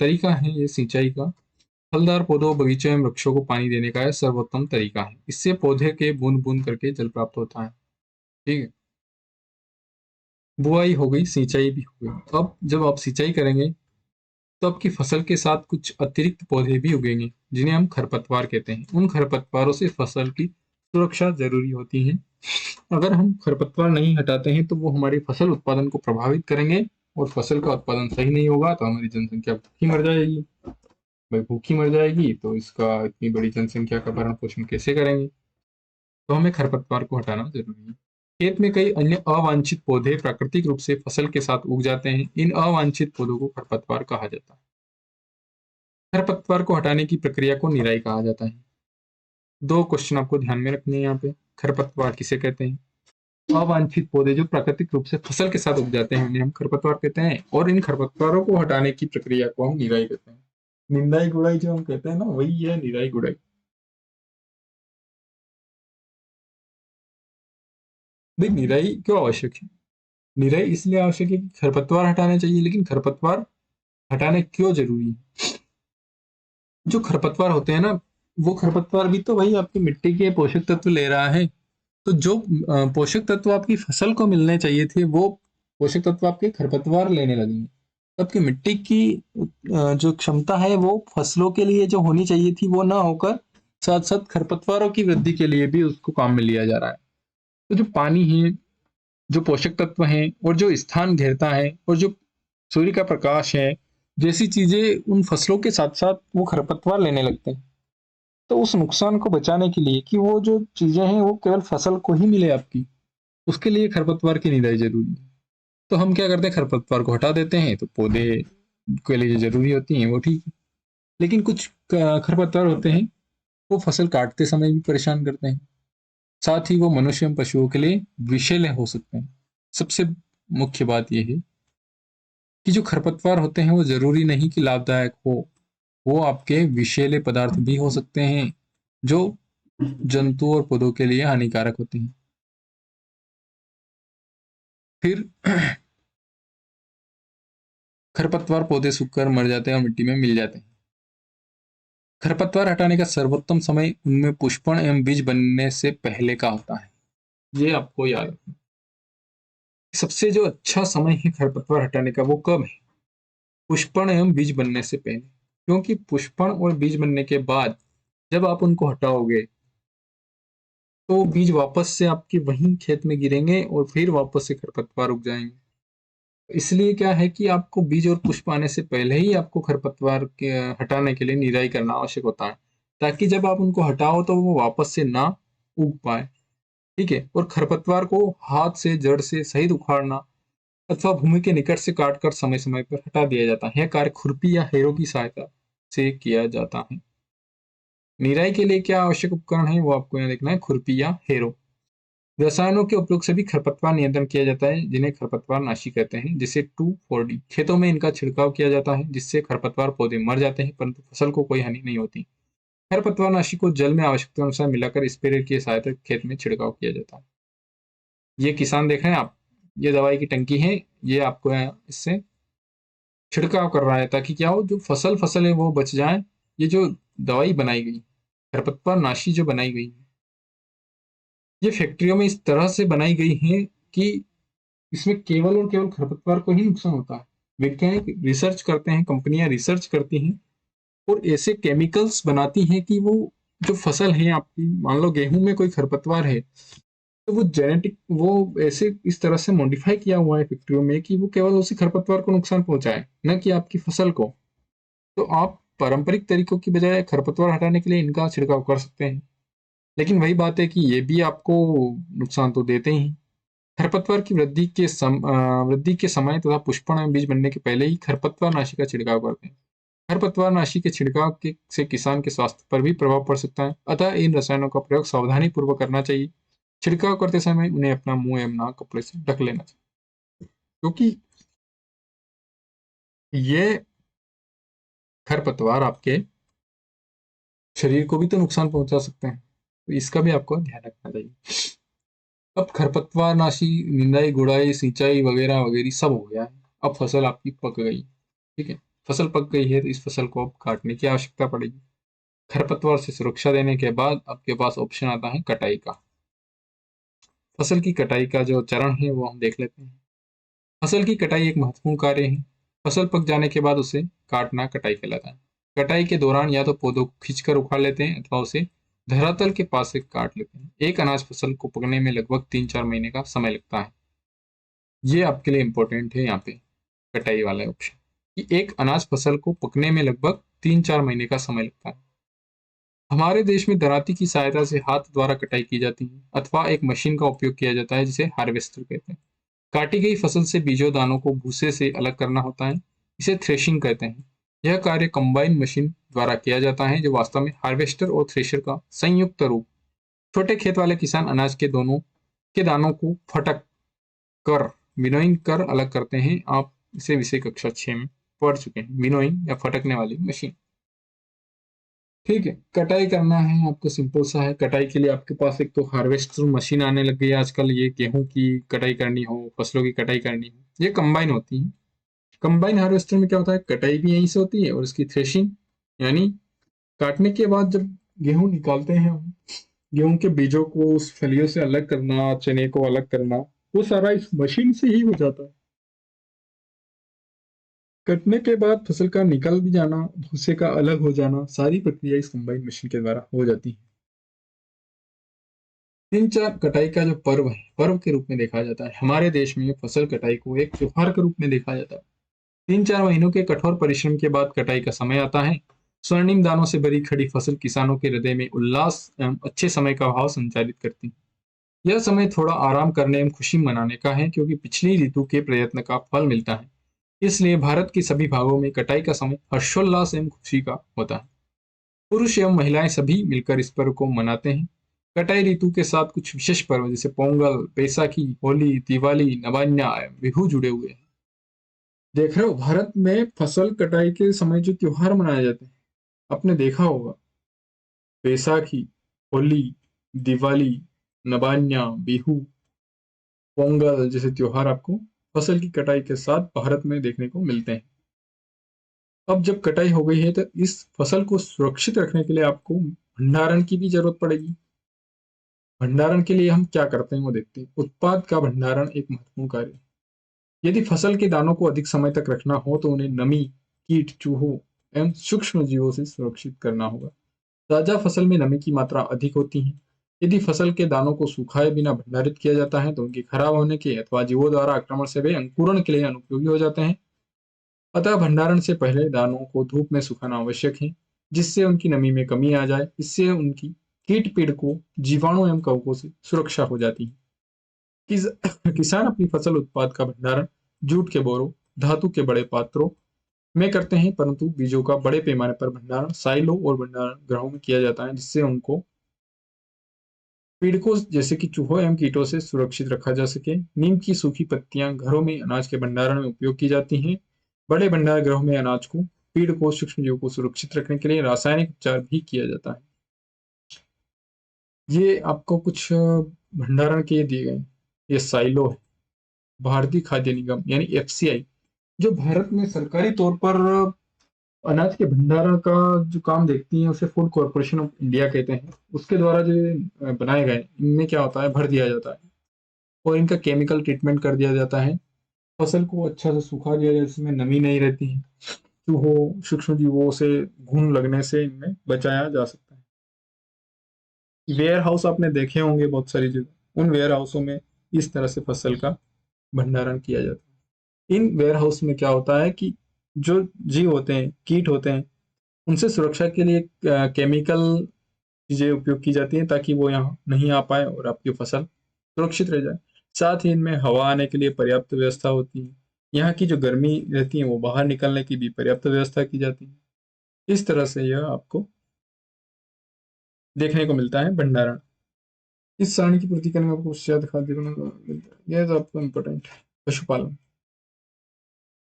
तरीका है ये सिंचाई का। फलदार पौधों, बगीचों एवं वृक्षों को पानी देने का यह सर्वोत्तम तरीका है। इससे पौधे के बूंद बूंद करके जल प्राप्त होता है। ठीक है। बुआई हो गई, सिंचाई भी हो गई। अब जब आप सिंचाई करेंगे तो आपकी फसल के साथ कुछ अतिरिक्त पौधे भी उगेंगे जिन्हें हम खरपतवार कहते हैं। उन खरपतवारों से फसल की सुरक्षा जरूरी होती है। अगर हम खरपतवार नहीं हटाते हैं तो वो हमारी फसल उत्पादन को प्रभावित करेंगे, और फसल का उत्पादन सही नहीं होगा तो हमारी जनसंख्या भूखी मर जाएगी। भाई भूखी मर जाएगी तो इसका इतनी बड़ी जनसंख्या का भरण पोषण कैसे करेंगे? तो हमें खरपतवार को हटाना जरूरी है। खेत में कई अन्य अवांछित पौधे प्राकृतिक रूप से फसल के साथ उग जाते हैं। इन अवांछित पौधों को खरपतवार कहा जाता है। खरपतवार को हटाने की प्रक्रिया को निराई कहा जाता है। दो क्वेश्चन आपको ध्यान में रखने हैं यहाँ पे। खरपतवार किसे कहते हैं? अवांछित पौधे जो प्राकृतिक रूप से फसल के साथ उग जाते हैं उन्हें हम खरपतवार कहते हैं, और इन खरपतवारों को हटाने की प्रक्रिया को हम निराई कहते हैं। निंदाई गुड़ाई जो हम कहते हैं ना, वही है निराई गुड़ाई। देख, निराई क्यों आवश्यक है? निराई इसलिए आवश्यक है कि खरपतवार हटाने चाहिए, लेकिन खरपतवार हटाने क्यों जरूरी है? जो खरपतवार होते हैं ना, वो खरपतवार भी तो भाई आपकी मिट्टी के पोषक तत्व ले रहा है। तो जो पोषक तत्व आपकी फसल को मिलने चाहिए थे, वो पोषक तत्व आपके खरपतवार लेने लगे। तो आपकी मिट्टी की जो क्षमता है वो फसलों के लिए जो होनी चाहिए थी वो ना होकर साथ साथ खरपतवारों की वृद्धि के लिए भी उसको काम में लिया जा रहा है। तो जो पानी है, जो पोषक तत्व हैं, और जो स्थान घेरता है, और जो सूर्य का प्रकाश है, जैसी चीजें उन फसलों के साथ साथ वो खरपतवार लेने लगते हैं। तो उस नुकसान को बचाने के लिए कि वो जो चीजें हैं वो केवल फसल को ही मिले आपकी, उसके लिए खरपतवार की निदाई जरूरी है। तो हम क्या करते हैं, खरपतवार को हटा देते हैं तो पौधे के लिए जो जरूरी होती हैं वो ठीक है। लेकिन कुछ खरपतवार होते हैं वो फसल काटते समय भी परेशान करते हैं। साथ ही वो मनुष्य एवं पशुओं के लिए विषैले हो सकते हैं। सबसे मुख्य बात यह है कि जो खरपतवार होते हैं वो जरूरी नहीं कि लाभदायक हो, वो आपके विषैले पदार्थ भी हो सकते हैं जो जंतु और पौधों के लिए हानिकारक होते हैं। फिर खरपतवार पौधे सूखकर मर जाते हैं और मिट्टी में मिल जाते हैं। खरपतवार हटाने का सर्वोत्तम समय उनमें पुष्पण एवं बीज बनने से पहले का होता है। ये आपको याद रखना। सबसे जो अच्छा समय है खरपतवार हटाने का वो कब है? पुष्पण एवं बीज बनने से पहले। क्योंकि पुष्पण और बीज बनने के बाद जब आप उनको हटाओगे तो बीज वापस से आपके वहीं खेत में गिरेंगे और फिर वापस से खरपतवार उग जाएंगे। इसलिए क्या है कि आपको बीज और पुष्प आने से पहले ही आपको खरपतवार के हटाने के लिए निराई करना आवश्यक होता है, ताकि जब आप उनको हटाओ तो वो वापस से ना उग पाए। ठीक है। और खरपतवार को हाथ से जड़ से सहित उखाड़ना अथवा भूमि के निकट से काटकर समय समय पर हटा दिया जाता है। यह कार्य खुरपी या हैरो की सहायता से किया जाता है। निराई के लिए क्या आवश्यक उपकरण है वो आपको यहाँ देखना है, खुरपी या हैरो। रसायनों के उपयोग से भी खरपतवार नियंत्रण किया जाता है, जिन्हें खरपतवार नाशी कहते हैं, जिसे 2,4-D। खेतों में इनका छिड़काव किया जाता है जिससे खरपतवार पौधे मर जाते हैं परंतु फसल को कोई हानि नहीं होती। खरपतवार नाशी को जल में आवश्यकता अनुसार मिलाकर स्प्रे की सहायता खेत में छिड़काव किया जाता है। ये किसान देख रहे हैं आप, ये दवाई की टंकी है, ये आपको इससे छिड़काव कर रहा है ताकि क्या हो, जो फसल है वो बच जाए। ये जो दवाई बनाई गई, खरपतवार नाशी जो बनाई गई है, ये फैक्ट्रियों में इस तरह से बनाई गई है कि इसमें केवल और केवल खरपतवार को ही नुकसान होता है। वैज्ञानिक रिसर्च करते हैं, कंपनियां रिसर्च करती हैं और ऐसे केमिकल्स बनाती हैं कि वो जो फसल है आपकी, मान लो गेहूं में कोई खरपतवार है, तो वो जेनेटिक वो ऐसे इस तरह से मॉडिफाई किया हुआ है फैक्ट्रियों में कि वो केवल उसी खरपतवार को नुकसान पहुंचाए, न कि आपकी फसल को। तो आप पारंपरिक तरीकों की बजाय खरपतवार हटाने के लिए इनका छिड़काव कर सकते हैं। लेकिन वही बात है कि ये भी आपको नुकसान तो देते ही। खरपतवार की वृद्धि के समय तथा पुष्पण एवं बीज बनने के पहले ही खरपतवार नाशी का छिड़काव करते हैं। खरपतवार नाशी के छिड़काव से किसान के स्वास्थ्य पर भी प्रभाव पड़ सकता है, अतः इन रसायनों का प्रयोग सावधानी पूर्वक करना चाहिए। छिड़काव करते समय उन्हें अपना मुंह एवं नाक कपड़े से ढक लेना चाहिए, क्योंकि ये खरपतवार आपके शरीर को भी तो नुकसान पहुंचा सकते हैं, तो इसका भी आपको ध्यान रखना चाहिए। अब खरपतवार नाशी, निंदाई गुड़ाई, सिंचाई वगैरह वगैरह सब हो गया है। अब फसल आपकी पक गई। ठीक है। फसल पक गई है तो इस फसल को अब काटने की आवश्यकता पड़ेगी। खरपतवार से सुरक्षा देने के बाद आपके पास ऑप्शन आता है कटाई का। फसल की कटाई का जो चरण है वो हम देख लेते हैं। फसल की कटाई एक महत्वपूर्ण कार्य है। फसल पक जाने के बाद उसे काटना कटाई कहलाता है। कटाई के दौरान या तो पौधों को खींचकर उखाड़ लेते हैं अथवा उसे धरातल के पास से काट लेते हैं। एक अनाज फसल को पकने में लगभग 3-4 महीने का समय लगता है। ये आपके लिए इंपॉर्टेंट है यहाँ पे कटाई वाला ऑप्शन, कि एक अनाज फसल को पकने में लगभग 3-4 महीने का समय लगता है। हमारे देश में दराती की सहायता से हाथ द्वारा कटाई की जाती है अथवा एक मशीन का उपयोग किया जाता है जिसे हार्वेस्टर कहते हैं। काटी गई फसल से बीजों दानों को भूसे से अलग करना होता है। इसे थ्रेशिंग कहते हैं। यह कार्य कंबाइन मशीन द्वारा किया जाता है जो वास्तव में हार्वेस्टर और थ्रेशर का संयुक्त रूप। छोटे खेत वाले किसान अनाज के दोनों के दानों को फटक कर विनोइंग कर अलग करते हैं। आप इसे विषय कक्षा 6 में पढ़ चुके हैं, विनोइंग या फटकने वाली मशीन। ठीक है, कटाई करना है आपको, सिंपल सा है। कटाई के लिए आपके पास एक तो हार्वेस्टर मशीन आने लग गई है आजकल। ये गेहूं की कटाई करनी हो, फसलों की कटाई करनी हो, ये कंबाइन होती है। कंबाइन हार्वेस्टर में क्या होता है, कटाई भी यहीं से होती है और इसकी थ्रेशिंग यानी काटने के बाद जब गेहूं निकालते हैं हम, गेहूं के बीजों को उस फलियों से अलग करना, चने को अलग करना, वो सारा इस मशीन से ही हो जाता है। कटने के बाद फसल का निकल भी जाना, भूसे का अलग हो जाना, सारी प्रक्रिया इस कंबाइन मशीन के द्वारा हो जाती है। 3-4 कटाई का जो पर्व है, पर्व के रूप में देखा जाता है। हमारे देश में फसल कटाई को एक त्योहार के रूप में देखा जाता है। 3-4 महीनों के कठोर परिश्रम के बाद कटाई का समय आता है। स्वर्णिम दानों से भरी खड़ी फसल किसानों के हृदय में उल्लास एवं अच्छे समय का भाव संचालित करती है। यह समय थोड़ा आराम करने एवं खुशी मनाने का है क्योंकि पिछली ऋतु के प्रयत्न का फल मिलता है। इसलिए भारत के सभी भागों में कटाई का समय हर्षोल्लास एवं खुशी का होता है। पुरुष एवं महिलाएं सभी मिलकर इस पर्व को मनाते हैं। कटाई ऋतु के साथ कुछ विशेष पर्व जैसे पोंगल, बैसाखी, होली, दिवाली, नवान्या एवं बिहू जुड़े हुए हैं। देख रहे हो, भारत में फसल कटाई के समय जो त्योहार मनाए जाते हैं, आपने देखा होगा, बैसाखी, होली, दिवाली, नवान्या, बिहू, पोंगल जैसे त्योहार आपको फसल की कटाई के साथ भारत में देखने को मिलते हैं। अब जब कटाई हो गई है तो इस फसल को सुरक्षित रखने के लिए आपको भंडारण की भी जरूरत पड़ेगी। भंडारण के लिए हम क्या करते हैं वो देखते हैं। उत्पाद का भंडारण एक महत्वपूर्ण कार्य है। यदि फसल के दानों को अधिक समय तक रखना हो तो उन्हें नमी, कीट, चूहों एवं सूक्ष्म जीवों से सुरक्षित करना होगा। ताजा फसल में नमी की मात्रा अधिक होती है। यदि फसल के दानों को सुखाए बिना भंडारित किया जाता है तो उनके खराब होने के अथवा जीवों द्वारा आक्रमण से वे अंकुरण के लिए अनुपयोगी हो जाते हैं। अतः भंडारण से पहले दानों को धूप में सुखाना आवश्यक है, जिससे उनकी नमी में कमी आ जाए। इससे उनकी कीट पीड़कों, जीवाणु एवं कवकों से सुरक्षा हो जाती है। किस, किसान अपनी फसल उत्पाद का भंडारण जूट के बोरों, धातु के बड़े पात्रों में करते हैं, परंतु बीजों का बड़े पैमाने पर भंडारण साइलो और भंडारण गृहों में किया जाता है, जिससे उनको पीड़कों जैसे कि चूहों एवं कीटों से सुरक्षित रखा जा सके। नीम की सूखी पत्तियां घरों में अनाज के भंडारण में उपयोग की जाती हैं। बड़े भंडार गृहों में अनाज को, पीड़कों, सूक्ष्म जीवों को सुरक्षित रखने के लिए रासायनिक उपचार भी किया जाता है। ये आपको कुछ भंडारण के दिए गए। ये साइलो है। भारतीय खाद्य निगम यानी एफसीआई, जो भारत में सरकारी तौर पर अनाज के भंडारण का जो काम देखती है, उसे फूड कॉर्पोरेशन ऑफ इंडिया कहते हैं। उसके द्वारा जो बनाए गए, इनमें क्या होता है, भर दिया जाता है और इनका केमिकल ट्रीटमेंट कर दिया जाता है। फसल को अच्छा से सुखा दिया जाए, जिसमें नमी नहीं रहती है। चूहों, सूक्ष्म जीवों से घुन लगने से इनमें बचाया जा सकता है। वेयर हाउस आपने देखे होंगे बहुत सारी जगह, उन वेयर हाउसों में इस तरह से फसल का भंडारण किया जाता है। इन वेयर हाउस में क्या होता है कि जो जीव होते हैं, कीट होते हैं, उनसे सुरक्षा के लिए केमिकल चीजें उपयोग की जाती हैं ताकि वो यहाँ नहीं आ पाए और आपकी फसल सुरक्षित रह जाए। साथ ही इनमें हवा आने के लिए पर्याप्त व्यवस्था होती है। यहाँ की जो गर्मी रहती है वो बाहर निकलने की भी पर्याप्त व्यवस्था की जाती है। इस तरह से यह आपको देखने को मिलता है भंडारण। इस सारणी की पूर्ति करने में आपको ज्यादा खाद्य मिलता है। यह तो आपको इम्पोर्टेंट है। पशुपालन,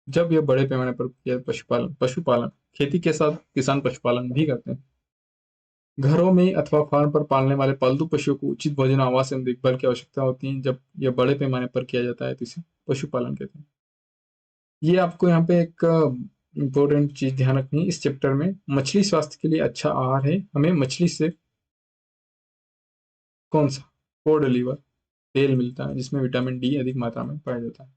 जब यह बड़े पैमाने पर किया, पशुपालन पशुपालन खेती के साथ किसान पशुपालन भी करते हैं। घरों में अथवा फार्म पर पालने वाले पालतू पशुओं को उचित भोजन, आवास एवं देखभाल की आवश्यकता होती है। जब यह बड़े पैमाने पर किया जाता है तो इसे पशुपालन कहते हैं। ये आपको यहाँ पे एक इम्पोर्टेंट चीज ध्यान रखनी है इस चैप्टर में। मछली स्वास्थ्य के लिए अच्छा आहार है। हमें मछली से कौन सा, कोड लीवर, तेल मिलता है जिसमें विटामिन डी अधिक मात्रा में पाया जाता है।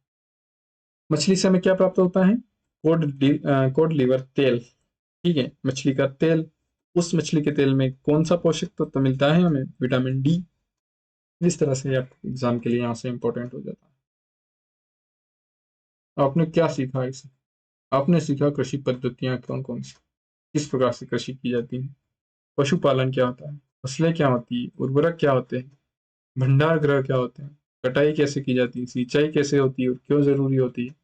मछली से हमें क्या प्राप्त होता है? कोड लीवर तेल। ठीक है, मछली का तेल। उस मछली के तेल में कौन सा पोषक तत्व मिलता है हमें? Vitamin D. इस तरह से आप एग्जाम के लिए यहाँ से इंपॉर्टेंट हो जाता है। आपने क्या सीखा इसे? आपने सीखा कृषि पद्धतियाँ कौन कौन सी, किस प्रकार से कृषि की जाती है, पशुपालन क्या होता है, फसलें क्या होती है, उर्वरक क्या होते हैं, भंडार गृह क्या होते हैं, कटाई कैसे की जाती है, सिंचाई कैसे होती है और क्यों जरूरी होती है,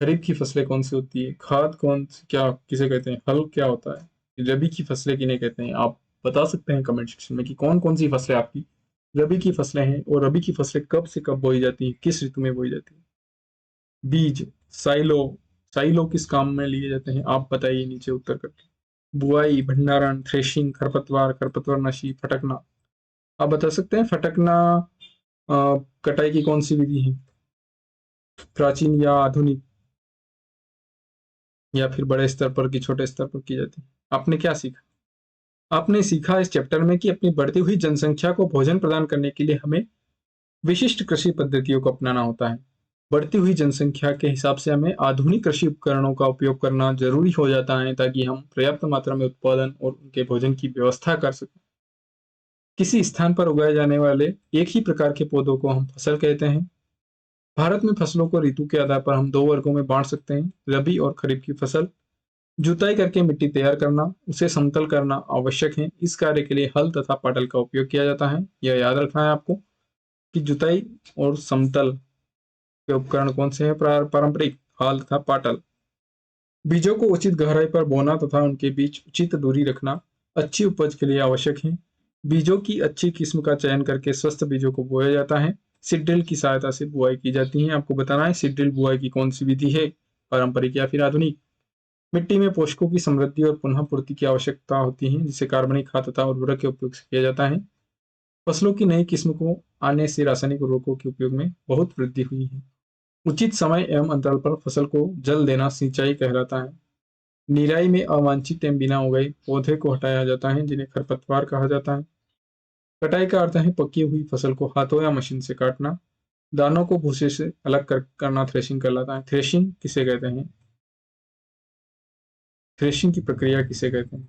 खरीफ की फसलें कौन सी होती है, खाद कौन सी क्या किसे कहते हैं, हल क्या होता है, रबी की फसलें किन्हें कहते हैं? आप बता सकते हैं कमेंट सेक्शन में कि कौन कौन सी फसलें आपकी रबी की फसलें हैं और रबी की फसलें कब से कब बोई जाती हैं, किस ऋतु में बोई जाती है। बीज, साइलो, साइलो किस काम में लिए जाते हैं आप बताइए नीचे उत्तर करके। बुआई, भंडारण, थ्रेशिंग, खरपतवार, खरपतवारनाशी, फटकना। आप बता सकते हैं फटकना कटाई की कौन सी विधि है, प्राचीन या आधुनिक, या फिर बड़े स्तर पर कि छोटे स्तर पर की जाती है? आपने क्या सीखा? आपने सीखा इस चैप्टर में कि अपनी बढ़ती हुई जनसंख्या को भोजन प्रदान करने के लिए हमें विशिष्ट कृषि पद्धतियों को अपनाना होता है। बढ़ती हुई जनसंख्या के हिसाब से हमें आधुनिक कृषि उपकरणों का उपयोग करना जरूरी हो जाता है ताकि हम पर्याप्त मात्रा में उत्पादन और उनके भोजन की व्यवस्था कर सकें। किसी स्थान पर उगाए जाने वाले एक ही प्रकार के पौधों को हम फसल कहते हैं। भारत में फसलों को ऋतु के आधार पर हम दो वर्गों में बांट सकते हैं, रबी और खरीफ की फसल। जुताई करके मिट्टी तैयार करना, उसे समतल करना आवश्यक है। इस कार्य के लिए हल तथा पाटल का उपयोग किया जाता है। यह याद रखना है आपको कि जुताई और समतल के उपकरण कौन से हैं? पारंपरिक हल तथा पाटल। बीजों को उचित गहराई पर बोना तथा उनके बीच उचित दूरी रखना अच्छी उपज के लिए आवश्यक है। बीजों की अच्छी किस्म का चयन करके स्वस्थ बीजों को बोया जाता है। सीड ड्रिल की सहायता से बुआई की जाती है। आपको बताना है सीड ड्रिल बुआई की कौन सी विधि है, पारंपरिक या फिर आधुनिक। मिट्टी में पोषकों की समृद्धि और पुनः पूर्ति की आवश्यकता होती है, जिसे कार्बनिक खाद तथा उर्वरक के उपयोग से किया जाता है। फसलों की नई किस्म को आने से रासायनिक उर्वरकों के उपयोग में बहुत वृद्धि हुई है। उचित समय एवं अंतराल पर फसल को जल देना सिंचाई कहलाता है। निराई में अवांछित एवं बिना उगाई पौधे को हटाया जाता है, जिन्हें खरपतवार कहा जाता है। कटाई का अर्थ है पकी हुई फसल को हाथों या मशीन से काटना। दानों को भूसे से अलग करना थ्रेशिंग कहलाता है। थ्रेशिंग किसे कहते हैं? थ्रेशिंग की प्रक्रिया किसे कहते हैं?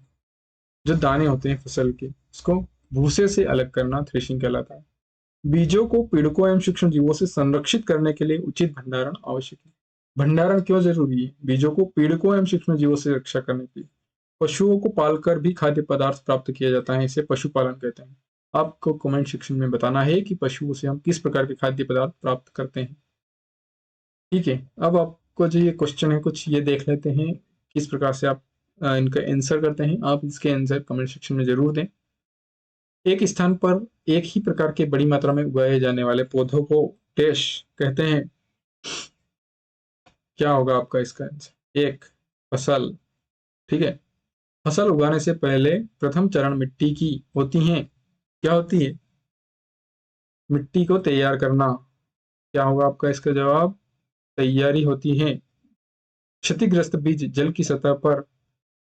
जो दाने होते हैं फसल के, उसको भूसे से अलग करना थ्रेशिंग कहलाता है। बीजों को पीड़कों एवं सूक्ष्म जीवों से संरक्षित करने के लिए उचित भंडारण आवश्यक है। भंडारण क्यों जरूरी है? बीजों को पीड़कों एवं सूक्ष्म जीवों से रक्षा करने के लिए। पशुओं को पालकर भी खाद्य पदार्थ प्राप्त किया जाता है, इसे पशुपालन कहते हैं। आपको कमेंट सेक्शन में बताना है कि पशुओं से हम किस प्रकार के खाद्य पदार्थ प्राप्त करते हैं। ठीक है, अब आपको जो ये क्वेश्चन है कुछ ये देख लेते हैं किस प्रकार से आप इनका आंसर करते हैं। आप इसके आंसर कमेंट सेक्शन में जरूर दें। एक स्थान पर एक ही प्रकार के बड़ी मात्रा में उगाए जाने वाले पौधों को डैश कहते हैं। क्या होगा आपका इसका आंसर? एक, फसल। ठीक है, फसल उगाने से पहले प्रथम चरण मिट्टी की होती है। क्या होती है? मिट्टी को तैयार करना। क्या होगा आपका इसका जवाब? तैयारी होती है। क्षतिग्रस्त बीज जल की सतह पर,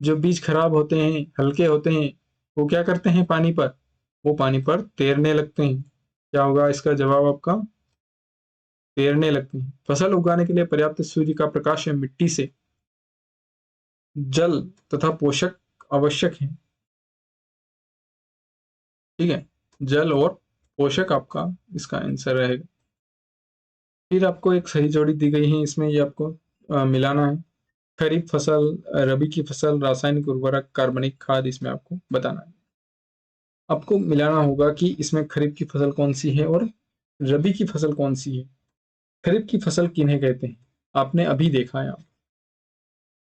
जो बीज खराब होते हैं, हल्के होते हैं, वो क्या करते हैं पानी पर? वो पानी पर तैरने लगते हैं। क्या होगा इसका जवाब आपका? तैरने लगते हैं। फसल उगाने के लिए पर्याप्त सूर्य का प्रकाश या मिट्टी से जल तथा पोषक आवश्यक है। ठीक है, जल और पोषक आपका इसका आंसर रहेगा। फिर आपको एक सही जोड़ी दी गई है, इसमें ये आपको मिलाना है। खरीफ फसल, रबी की फसल, रासायनिक उर्वरक, कार्बनिक खाद, इसमें आपको बताना है। आपको मिलाना होगा कि इसमें खरीफ की फसल कौन सी है और रबी की फसल कौन सी है। खरीफ की फसल किन्हें कहते हैं? आपने अभी देखा है,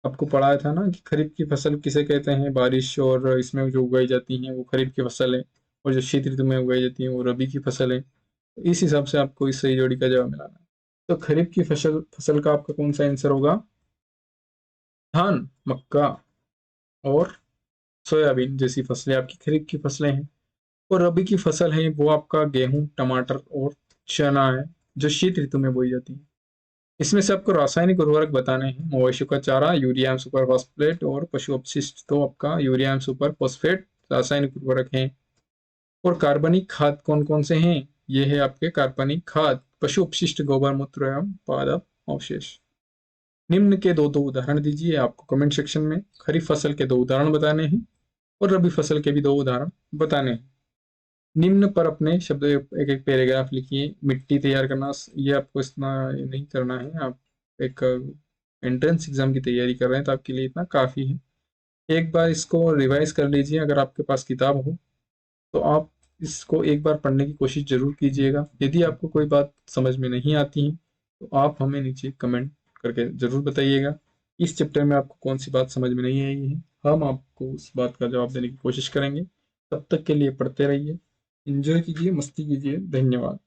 आपको पढ़ाया था ना कि खरीफ की फसल किसे कहते हैं। बारिश और इसमें जो उगाई जाती हैं वो खरीफ की फसल है, और जो शीत ऋतु में उगाई जाती है वो रबी की फसल है। तो इस हिसाब से आपको इस सही जोड़ी का जवाब मिलाना है। तो खरीफ की फसल फसल का आपका कौन सा आंसर होगा? धान, मक्का और सोयाबीन जैसी फसलें आपकी खरीफ की फसलें हैं। और रबी की फसल है वो आपका गेहूं, टमाटर और चना है, जो शीत ऋतु में बोई जाती है। इसमें से आपको रासायनिक उर्वरक बताने हैं। मवेशियों का चारा, यूरिया एवं सुपर फॉस्फेट, और पशु अपशिष्ट तो आपका यूरिया एवं सुपर फॉस्फेट रासायनिक उर्वरक हैं। और कार्बनिक खाद कौन कौन से हैं? ये है आपके कार्बनिक खाद, पशु अपशिष्ट, गोबर मूत्र एवं पादप अवशेष। निम्न के दो दो उदाहरण दीजिए, आपको कमेंट सेक्शन में खरीफ फसल के दो उदाहरण बताने हैं और रबी फसल के भी दो उदाहरण बताने हैं। निम्न पर अपने शब्द एक एक पैराग्राफ लिखिए। मिट्टी तैयार करना, ये आपको इतना नहीं करना है, आप एक एंट्रेंस एग्जाम की तैयारी कर रहे हैं तो आपके लिए इतना काफ़ी है। एक बार इसको रिवाइज कर लीजिए, अगर आपके पास किताब हो तो आप इसको एक बार पढ़ने की कोशिश जरूर कीजिएगा। यदि आपको कोई बात समझ में नहीं आती है तो आप हमें नीचे कमेंट करके ज़रूर बताइएगा इस चैप्टर में आपको कौन सी बात समझ में नहीं आई है। हम आपको उस बात का जवाब देने की कोशिश करेंगे। तब तक के लिए पढ़ते रहिए, एंजॉय कीजिए, मस्ती कीजिए। धन्यवाद।